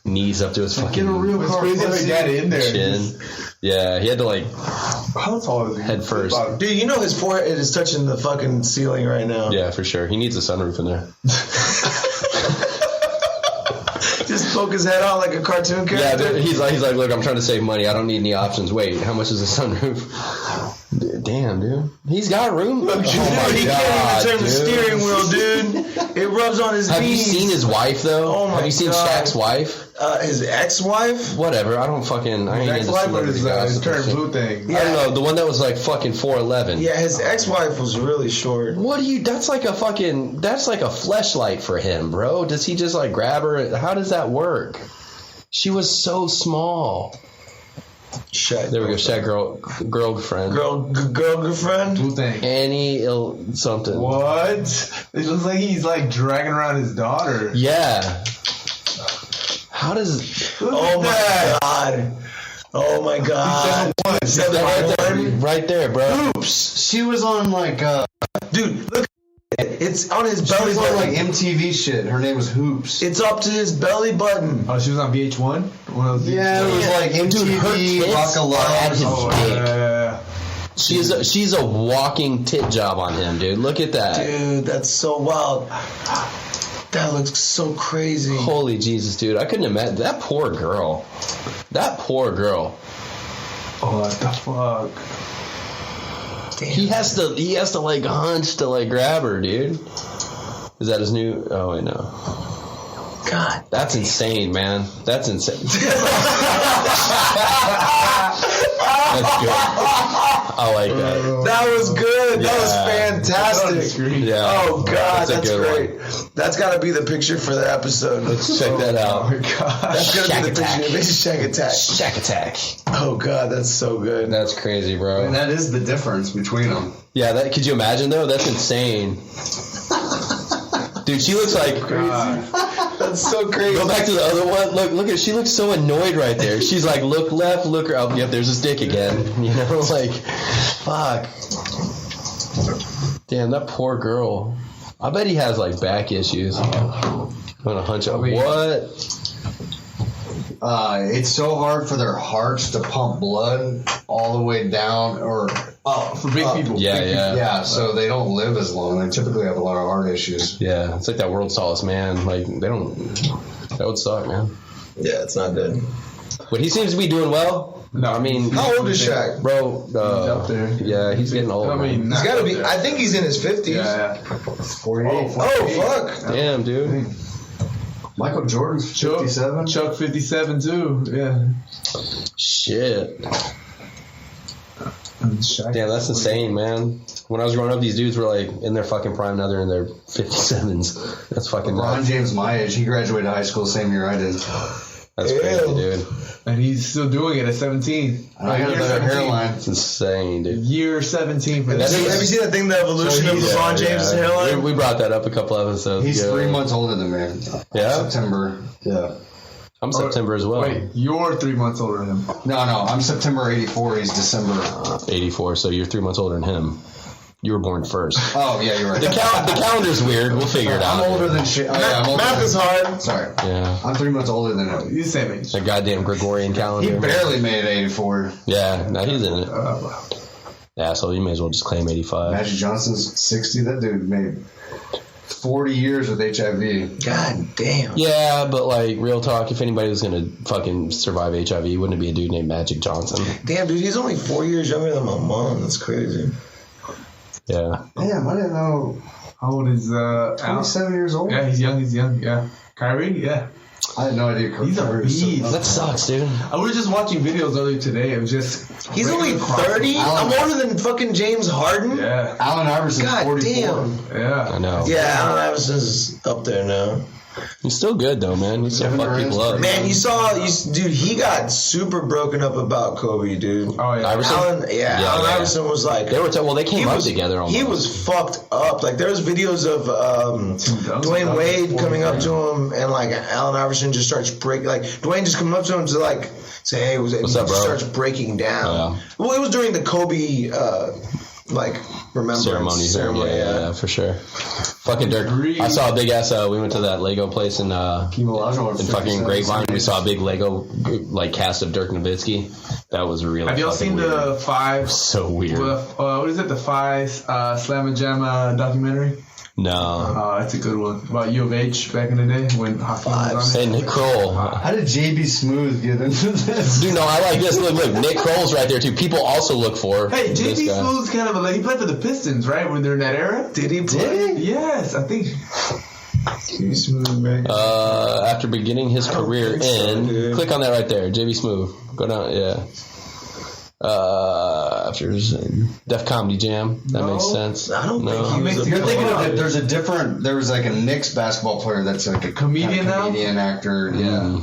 Knees up to his fucking It's crazy how he got in there. chin. Yeah, he had to like How tall is he? head first. Dude, you know his forehead is touching the fucking ceiling right now. Yeah, for sure. He needs a sunroof in there. Just poke his head out like a cartoon Yeah, character. dude, he's like, look, I'm trying to save money. I don't need any options. Wait, how much is a sunroof? Damn, dude, he's got room. Dude, he can't even turn the steering wheel, dude. It rubs on his Have you knees. seen his wife though? Oh my Have you seen God. Shaq's wife? His ex-wife? Whatever. I ain't Next into life, what is celebrity his gossip turn and shit. blue thing? Yeah. I don't know. The one that was like fucking 4'11". Yeah, his ex-wife was really short. What do you? That's like a fleshlight for him, bro. Does he just like grab her? How does that work? She was so small. Shaq. There we go. Shaq girlfriend. Girlfriend? Blue thing. Annie something. What? It looks like he's like dragging around his daughter. Yeah. How does? Oh my God. Oh my God. 7'1". Right there, bro. Oops. She was on like Dude, look. It's on his she belly was on button. like MTV shit. Her name was Hoops. It's up to his belly button. Oh, she was on VH1? One of those Yeah, it was like Dude, her MTV tits Rock at his Alive. dick. She's a walking tit job on him, dude. Look at that. Dude, that's so wild. That looks so crazy. Holy Jesus, dude. I couldn't imagine. That poor girl. That poor girl. Oh, what the fuck? He has to like hunch to like grab her, dude. Is that his new? Oh wait, no. God. That's insane, man. That's insane. That's good. I like that. That was good. That was Yeah. fantastic. Yeah. Oh God, That's a that's good great. one. That's got to be the picture for the episode. Let's check that out. Oh my gosh. That's gonna Shaq be the attack. picture. This is Shaq Attack. Shaq attack. Oh God, that's so good. That's crazy, bro. And that is the difference between them. Yeah, that. Could you imagine though? That's insane. Dude, she looks like That's so crazy. Go back to the other one. Look at. She looks so annoyed right there. She's like, look left, look right. Oh, yep, there's his dick again. You know, like, fuck. Damn, that poor girl. I bet he has like back issues. I'm gonna hunch up. What? It's so hard for their hearts to pump blood all the way down, or for big people. Yeah, big yeah. yeah. So they don't live as long. They typically have a lot of heart issues. Yeah, it's like that world's tallest man. Like they don't. That would suck, man. Yeah, it's not good. But he seems to be doing well. No, I mean, How old is Shaq? bro. He's up there. Yeah, he's getting old. I mean, He's got to be. I think he's in his 50s. Yeah. 48. Oh, fuck. Damn, dude. Michael Jordan's 57. Chuck 57 too. Yeah. Shit. Shaq. Damn, that's insane, man. When I was growing up, these dudes were like in their fucking prime. Now they're in their 57s. That's fucking LeBron nuts. James, my age, he graduated high school same year I did. That's crazy, dude. And he's still doing it at 17. I got a Year better 17. hairline. It's insane, dude. Year 17 for Have that. you seen that thing, the evolution of LeBron James' hairline? We brought that up a couple episodes He's ago. 3 months older than me. Yeah? September. Yeah. I'm September as well. Wait, you're 3 months older than him. No, I'm September 84. He's December. 84, so you're 3 months older than him. You were born first. Oh, yeah, you're right. The calendar's weird. We'll figure it out. I'm older than shit. Oh, yeah, I'm older Math than- is hard. Sorry. Yeah. I'm 3 months older than him. He's the same age. The goddamn Gregorian He calendar. barely made 84. Yeah, now he's in it. Yeah, so you may as well just claim 85. Magic Johnson's 60. That dude made 40 years with HIV. God damn. Yeah, but like, real talk, if anybody was going to fucking survive HIV, wouldn't it be a dude named Magic Johnson? Damn, dude, he's only 4 years younger than my mom. That's crazy. Yeah. Damn, I didn't know. How old is Al? 27 years old? Yeah, he's young. Yeah. Kyrie? Yeah. I had no idea. He's a Kyrie was so- beast. That sucks, dude. I was just watching videos earlier today. It was just. He's only 30? I'm older than fucking James Harden? Yeah. Allen Iverson's God 44. damn. Yeah. I know. Yeah, Allen Iverson's up there now. He's still good, though, man. He's still fuck people up. Man, dude, he got super broken up about Kobe, dude. Oh, yeah. Iverson? Allen Iverson was like, They were they came up together almost. he was fucked up. Like, there's videos of Dwayne Wade coming up to him, and like Allen Iverson just starts breaking. Like, Dwayne just comes up to him to like say, "Hey, what's up, bro?" Starts breaking down. Yeah. Well, it was during the Kobe like remembrance ceremony. Yeah, for sure. Fucking Dirk. I saw a big ass. We went to that Lego place in fucking Grapevine. We saw a big Lego like cast of Dirk Nowitzki. That was really. Have y'all seen weird. the 5? So weird. What is it? The 5 Slamma Jamma documentary? No. It's a good one about U of H back in the day when hockey was on Hey, it. Nick Kroll. How did JB Smooth get into this? Dude, no, I like this. Look, Nick Kroll's right there too. People also look for. Hey, this JB guy. Smooth's kind of he played for the Pistons, right? When they're in that era. Did he play? Yes, I think. JB Smooth, man. After beginning his career think so, in, dude. click on that right there, JB Smooth. Go down, yeah. After Def Comedy Jam, that makes sense. I don't think he was You're thinking of it. There was like a Knicks basketball player that's like a Comedian now? comedian actor. Yeah.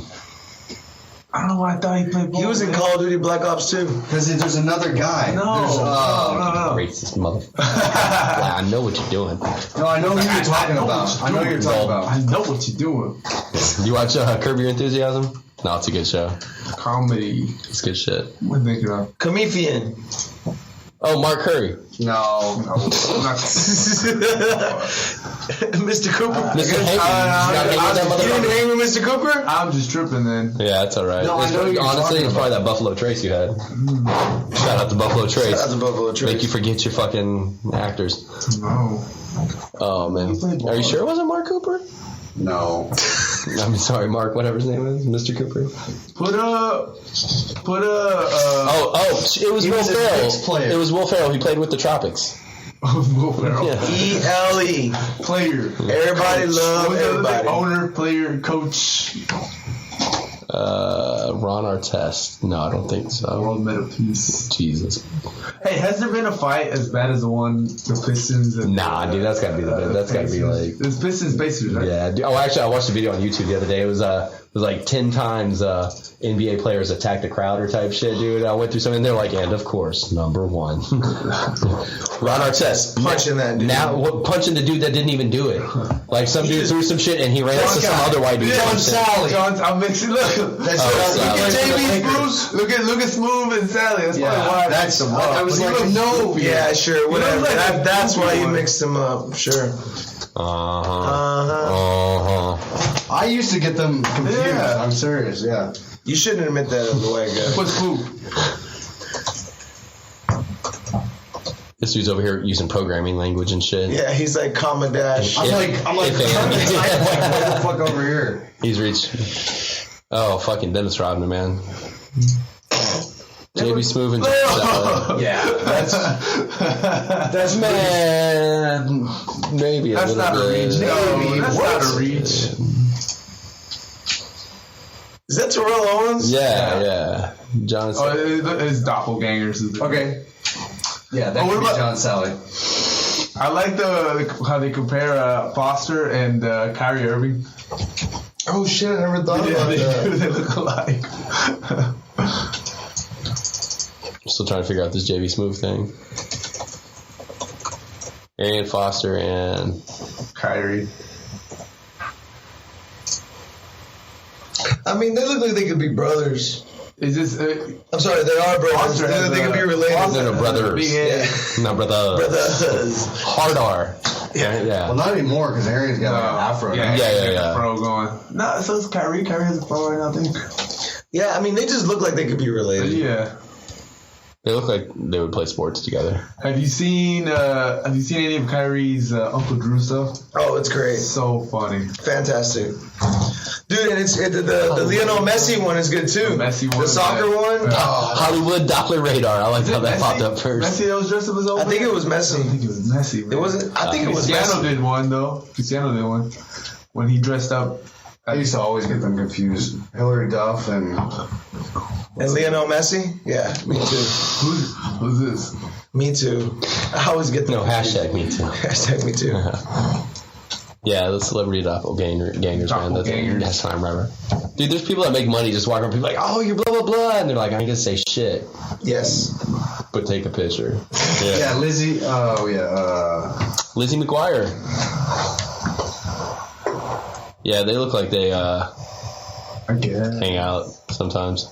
I don't know why I thought he played ball. He was in Call of Duty Black Ops 2. Because there's another guy. No, There's, no. Racist motherfucker. Wow, I know what you're doing. No, I know who you're talking about. I know who you're talking about. I know what you're doing. You watch Curb Your Enthusiasm? No, it's a good show. Comedy. It's good shit. What are you thinking of? Comedian. Oh, Mark Curry. No. I'm not. Mr. Cooper. Mr. Hanky. You didn't hang with Mr. Cooper? I'm just tripping then. Yeah, it's alright. No, I know who you're honestly, talking it's probably that Buffalo Trace you had. Shout out to Buffalo Trace. That's a Buffalo Trace. Make you forget your fucking actors. No. Oh, man. Are you sure it wasn't Mark Cooper? No. I'm sorry, Mark, whatever his name is. Mr. Cooper. Put a. It was Will was a Knicks Ferrell. player. It was Will Ferrell. He played with the Tropics. Will Ferrell. Yeah. ELE. Player. Everybody love What was the other everybody. thing? Owner, player, coach. Ron Artest. No, I don't think so. World Medal Peace. Jesus. Hey, has there been a fight as bad as the one the Pistons? And, Nah, dude, that's gotta be the. That's gotta be like. It's Pistons Pacers, right? Yeah. Oh, actually, I watched a video on YouTube the other day. It was was like 10 times NBA players attacked the Crowder type shit, dude. I went through something, and they're like, and of course, number one. Ron Artest. Punching that dude. Punching the dude that didn't even do it. Like some dude threw some shit and he ran into some other white dude. John Sally. I'm mixing. Look at Look at Smooth and Sally. That's probably why that's some. I was like, no. Yeah, sure, whatever. That's why you mixed them up. Sure. I used to get them confused. Yeah. I'm serious. Yeah. You shouldn't admit that as a white guy. What's Smooth? This dude's over here using programming language and shit. Yeah, he's like comma dash. I'm like, where the fuck over here? He's reached. Oh, fucking Dennis Rodman, man. JB Smooth and Yeah, That's man. Maybe That's not a reach. No, that's not a reach. Is that Terrell Owens? Yeah. John. Oh, it's doppelgangers. Okay. Yeah, that what would be about- John Sally. I like how they compare Foster and Kyrie Irving. Oh shit! I never thought about They that. look alike. I'm still trying to figure out this JB Smooth thing. Arian Foster and Kyrie. I mean, they look like they could be brothers. Is this? I'm sorry, they are brothers. Foster They has look like they could be related. no brothers. Big head. Not brothers. Brothers. Hard R. Yeah. Well, not anymore because Arian's got like an afro. Yeah, Yeah. Pro going. No, so it's Kyrie. Kyrie has a pro right now, I think. Yeah, I mean, they just look like they could be related. Yeah. They look like they would play sports together. Have you seen any of Kyrie's Uncle Drew stuff? Oh, it's great. So funny. Fantastic. Dude, and the Lionel Messi one is good too. The Messi one, The soccer one. Oh, Hollywood Doppler radar. I like how that Messi? popped up first. Messi that was dressed up as old I think man? it was I don't Messi. think it was Messi. Man. It wasn't. I think it was Cristiano Messi. did one though. Cristiano did one when he dressed up. I used to always get them confused. Hillary Duff and And Lionel Messi? Yeah, me too. Who's this? Me too. I always get the No, hashtag me too. Hashtag me too. Yeah, the celebrity doppelgangers, man. Doppelgangers. That's fine, remember. Dude, there's people that make money just walking around. People like, oh, you're blah blah blah, and they're like, I ain't gonna say shit, Yes. but take a picture. yeah, Lizzie. Oh yeah. Lizzie McGuire. Yeah, they look like they I guess. hang out sometimes.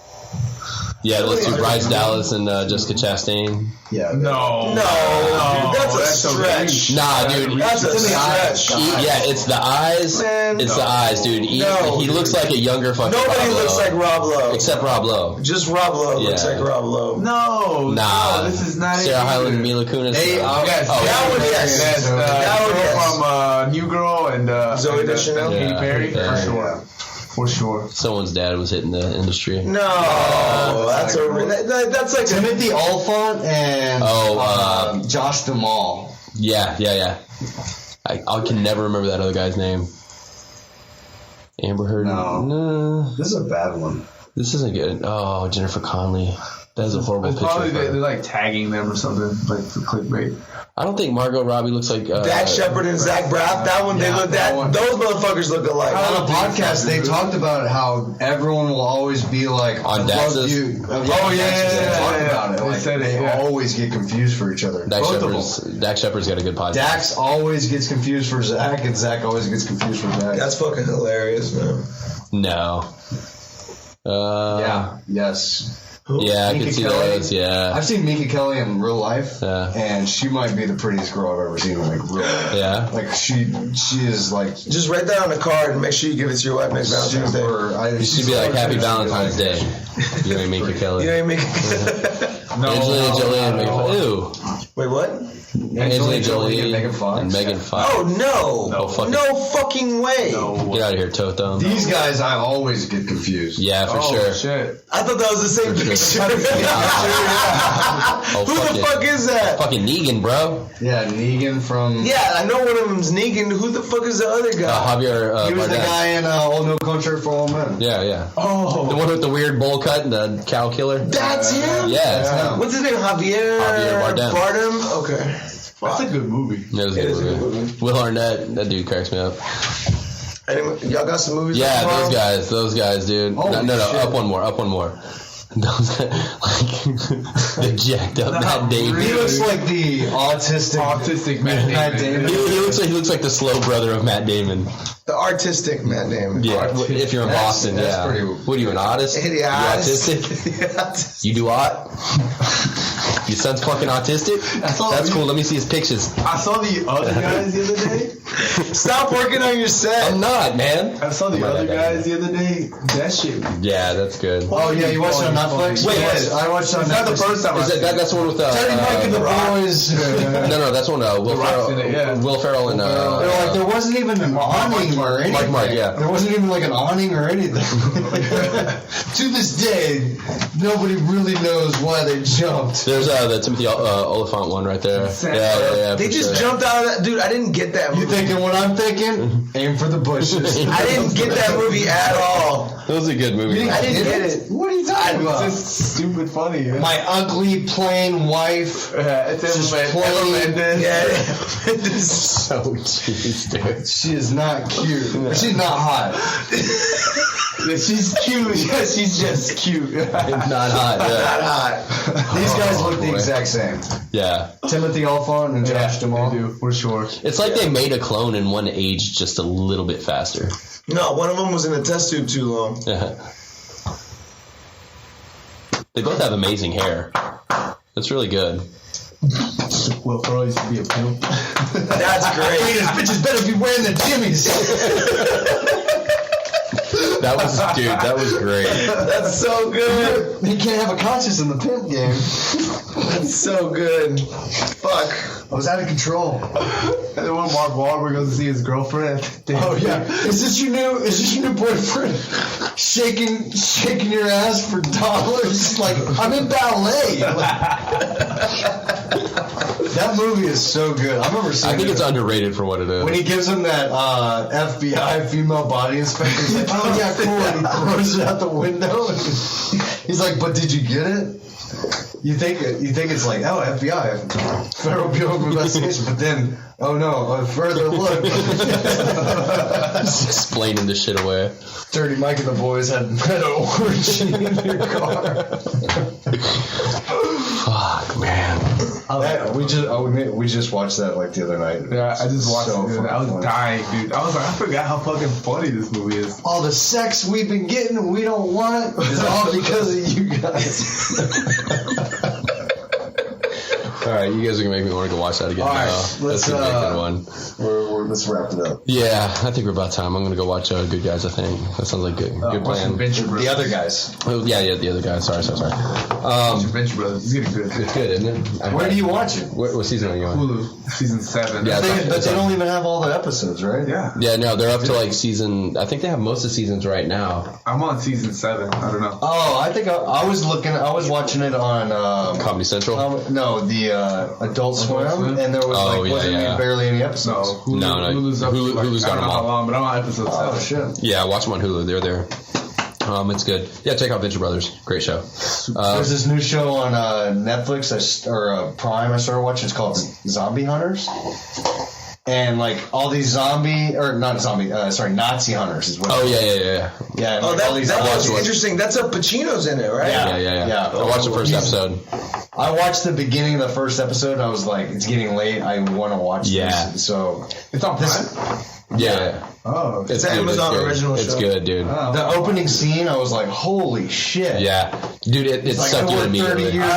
Yeah, those two, Bryce Dallas and Jessica Chastain. Yeah. No. No, dude, that's a stretch. Nah, dude. That's a stretch. Yeah, it's the eyes. Man, It's the eyes, dude. He looks like a younger fucking Nobody Rob looks Lowe. like Rob Lowe. Except Rob Lowe. Just Rob Lowe looks Yeah. like Rob Lowe. No. Nah. No, this is not Sarah it. Hyland and Mila Kunis. Hey, Yes. That one, yes. Yes. That one, yes. From New Girl and Zoe and, Deschanel? Katy Yeah. Perry Yeah. for sure. For sure. Someone's dad was hitting the industry. No, that's that's like Timothy Oliphant and Josh Duhamel. Yeah. I can never remember that other guy's name. Amber Heard. No. This is a bad one. This isn't good. Oh, Jennifer Connelly. That is a horrible It's picture. probably of her. they're like tagging them or something, like for clickbait. I don't think Margot Robbie looks like Dax Shepard and Zach Braff. That one, they look that one. those motherfuckers look alike. On a podcast, they talked about how everyone will always be like, On I love Dax's? you. yeah, They talked yeah. about it. They Like, said it, they yeah. always get confused for each other. Dax Both of Shepard's got a good podcast. Dax always gets confused for Zach, and Zach always gets confused for Dax. That's fucking hilarious, man. No. Yeah. Yes. Yeah, I Minka can see Kelly. those. Yeah. I've seen Minka Kelly in real life, Yeah. and she might be the prettiest girl I've ever seen in like real life. Yeah. Like she is like Just write that on a card and make sure you give it to your wife next Valentine's Day. super. You should be like Happy Valentine's Day. You ain't Minka Kelly. You ain't make Angelina Jolie and Megan Fox. Ew. Wait, what? Angelina Jolie and Megan Fox. And Megan Fox. Oh no! No fucking- No fucking way! Get out of here, Toto. These guys, I always get confused. Yeah, for Oh sure. shit! I thought that was the same For picture. sure. Oh, Who the fuck is that? Fucking Negan, bro. Yeah, Negan from. Yeah, I know one of them's Negan. Who the fuck is the other guy? Javier He was the Bardem. guy in Old No Country for Old Men. Yeah. Oh, The one with the weird bowl cut and the cow killer. That's him? Yeah, it's him. What's his name? Javier Bardem. Okay. that's a good movie. It was a good movie. Will Arnett, that dude cracks me up. Y'all got some movies? Yeah, tomorrow? those guys, dude. Holy No, shit. up one more. Those guys, the jacked up Matt Damon. He looks like the autistic Matt Damon. He looks like the slow brother of Matt Damon. The artistic Matt Damon. Yeah, if you're in Boston, that's yeah. pretty- What are you, an artist? Yeah. You autistic? You do art? Your son's fucking autistic? That's cool. Let me see his pictures. I saw the other guys the other day. Stop working on your set. I'm not, man. I saw the other guys the other day. That shit. Yeah, that's good. Oh yeah, you watched it on Netflix? Wait, yes, I watched it on It's Netflix. not the first time I Is seen that, that's the one with Dirty Mike and the Boys. No, that's one. Will Rock's in it, yeah. Ferrell. Will Ferrell and They're like, there wasn't even an awning or anything. Mark, yeah. There wasn't even like an awning or anything. To this day, nobody really knows why they jumped. There's the Timothy Oliphant one right there. Yeah. They for just sure. jumped out of that. Dude, I didn't get that movie. You thinking what I'm thinking? Aim for the bushes. I didn't get that movie at all. It was a good movie. I didn't get it. What are you talking about? It's just stupid funny. Yeah. My ugly, plain wife. It's Just Emma plain- Mendes. Yeah. So jeez, dude. She is not cute. She's not hot. She's cute. Yeah, she's just cute. Not hot. Not hot. These guys look the boy. exact same. Yeah. Timothy Oliphant and Josh Duhamel. They do, for sure. It's like they made a clone and one aged just a little bit faster. No, one of them was in a test tube too long. They both have amazing hair. That's really good. Will Ferrell used to be a pimp. That's great. Hey, this bitches better be wearing the jimmies. That was great. That's so good. You can't have a conscience in the pimp game. That's so good. Fuck. I was out of control. And then when Mark Wahlberg goes to see his girlfriend. Oh yeah, is this your new boyfriend? Shaking your ass for dollars? Like, I'm in ballet. That movie is so good. I remember seeing I think it. it's underrated for what it is. When he gives him that FBI female body inspector, he's like, oh yeah, cool, and he throws it out the window. He's like, but did you get it? You think it's like, oh, FBI, Federal Bureau of Investigation, but then, oh no, a further look. Just explaining this shit away. Dirty Mike and the boys had an orgy in their car. Fuck, man. We just watched that like the other night. Yeah, I just watched So it. fucking I was funny. dying, dude. I was like, I forgot how fucking funny this movie is. All the sex we've been getting, we don't want is all because of you guys. All right, you guys are gonna make me want to go watch that again. All right, now. let's, That's gonna be a good one. Let's wrap it up. Yeah, I think we're about time. I'm gonna go watch Good Guys. I think that sounds like good plan. Venture Brothers. The other guys. Oh, yeah, the other guy. Sorry. Venture Brothers. It's getting good. It's good, isn't it? Where do you watch it? What season are you on? Hulu, season 7. Yeah, But they don't even have all the episodes, right? Yeah. Yeah, no, they're up to like season. I think they have most of the seasons right now. I'm on season 7. I don't know. Oh, I think I was watching it on Comedy Central. the Adult Swim, and there was wasn't barely any episodes. Hulu, No, Hulu's up to, Hulu's I got don't them know how all. long, but I'm on episode 7. Oh shit! Yeah, watch them on Hulu. They're there. It's good. Yeah, check out Venture Brothers. Great show. There's this new show on Netflix or Prime I started watching. It's called Zombie Hunters. And like all these Nazi hunters is what. Oh yeah. Yeah. And Oh, like, all these that was watch. interesting. That's a Pacino's in it, right? Yeah. I watched the first episode. I watched the beginning of the first episode. And I was like, it's getting late. I want to watch Yeah. this. So It's on Prime? Yeah. Oh. It's an Amazon original It's show. good, dude. the opening scene, I was like, holy shit. Yeah, dude, it Like, sucked you over 30 immediately. years.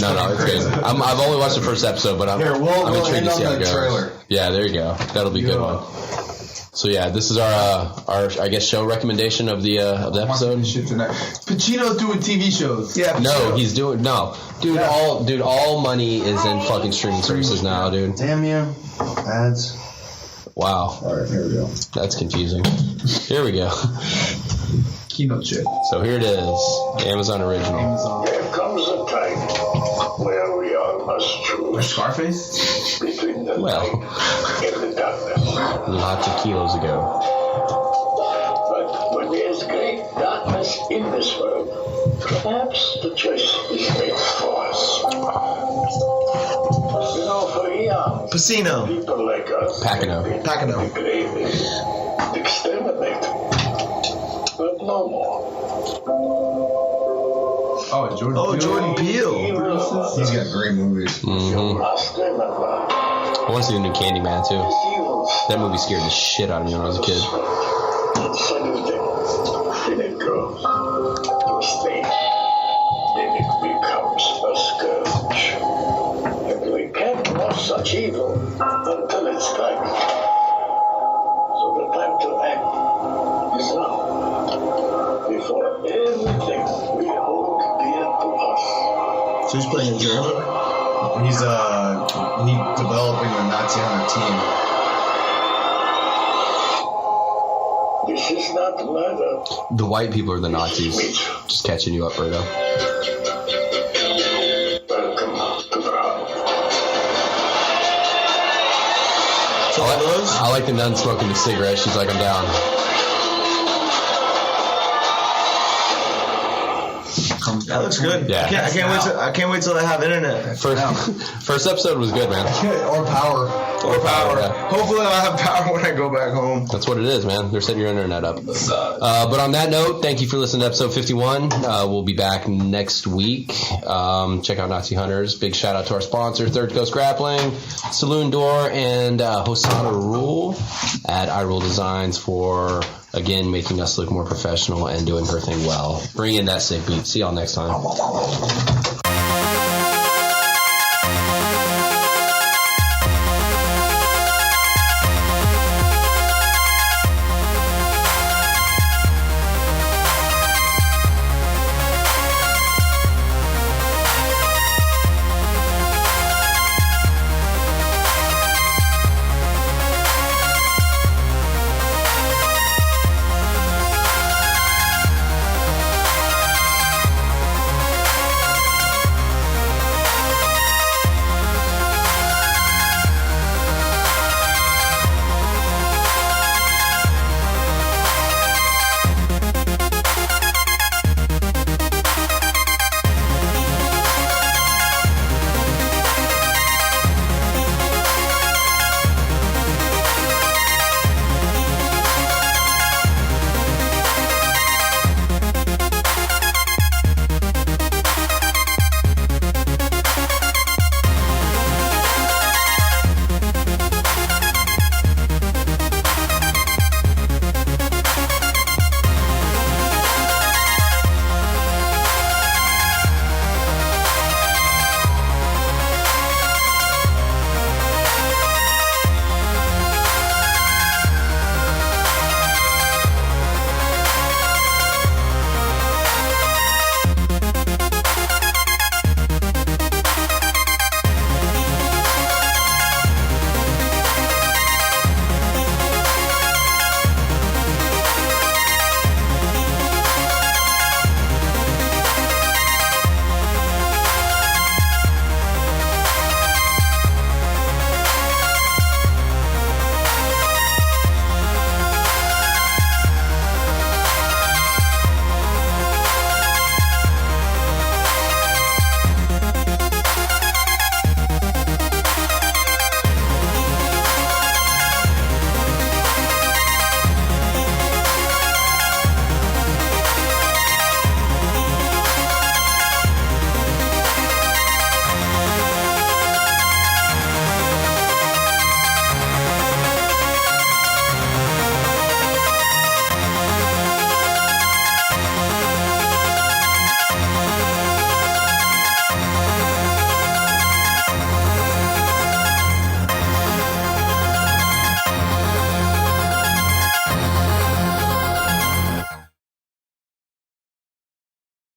No, it's good. I've only watched the first episode, but I'm we'll intrigued end to on see how the it goes. trailer. Yeah, there you go. That'll be a good one. So yeah, this is our I guess show recommendation of the episode. Shit tonight. Pacino's doing TV shows. Yeah. No, he's doing dude. All money is in fucking streaming services now, dude. Damn you. Ads. Wow, All right, here we go. that's confusing. Here we go. Keynote shit. So here it is, Amazon original. Amazon. There comes a time where we all must choose Scarface? between the Well. light and the darkness. Lots of kilos ago. But when there's great darkness in this world, perhaps the choice is made for us. You know, for eons, Pacino. people like us Pacino. have been the great me exterminate. But no more. Oh, Jordan. Oh, Peele. Jordan Peele. He's got great movies. You must remember. I want to see the new Candyman too. That movie scared the shit out of me when I was a kid. Saluting. Then it goes to a state. Then it becomes a scourge. And we can't watch such evil until it's time. So the time to act is now. Before everything we hold dear to us. So he's playing in German? He's developing the Nazi Hunter team. This is not murder. The white people are the Nazis. Just catching you up, Berto. Welcome to the house. I like the nun smoking the cigarette. She's like, I'm down. That looks good. Yeah. I can't wait till I have internet. First episode was good, man. Or power. Or power. Yeah. Hopefully I'll have power when I go back home. That's what it is, man. They're setting your internet up. But on that note, thank you for listening to episode 51. We'll be back next week. Check out Nazi Hunters. Big shout out to our sponsor, Third Coast Grappling, Saloon Door, and Hosanna Rule at iRule Designs for, again, making us look more professional and doing her thing well. Bring in that sick beat. See y'all next time.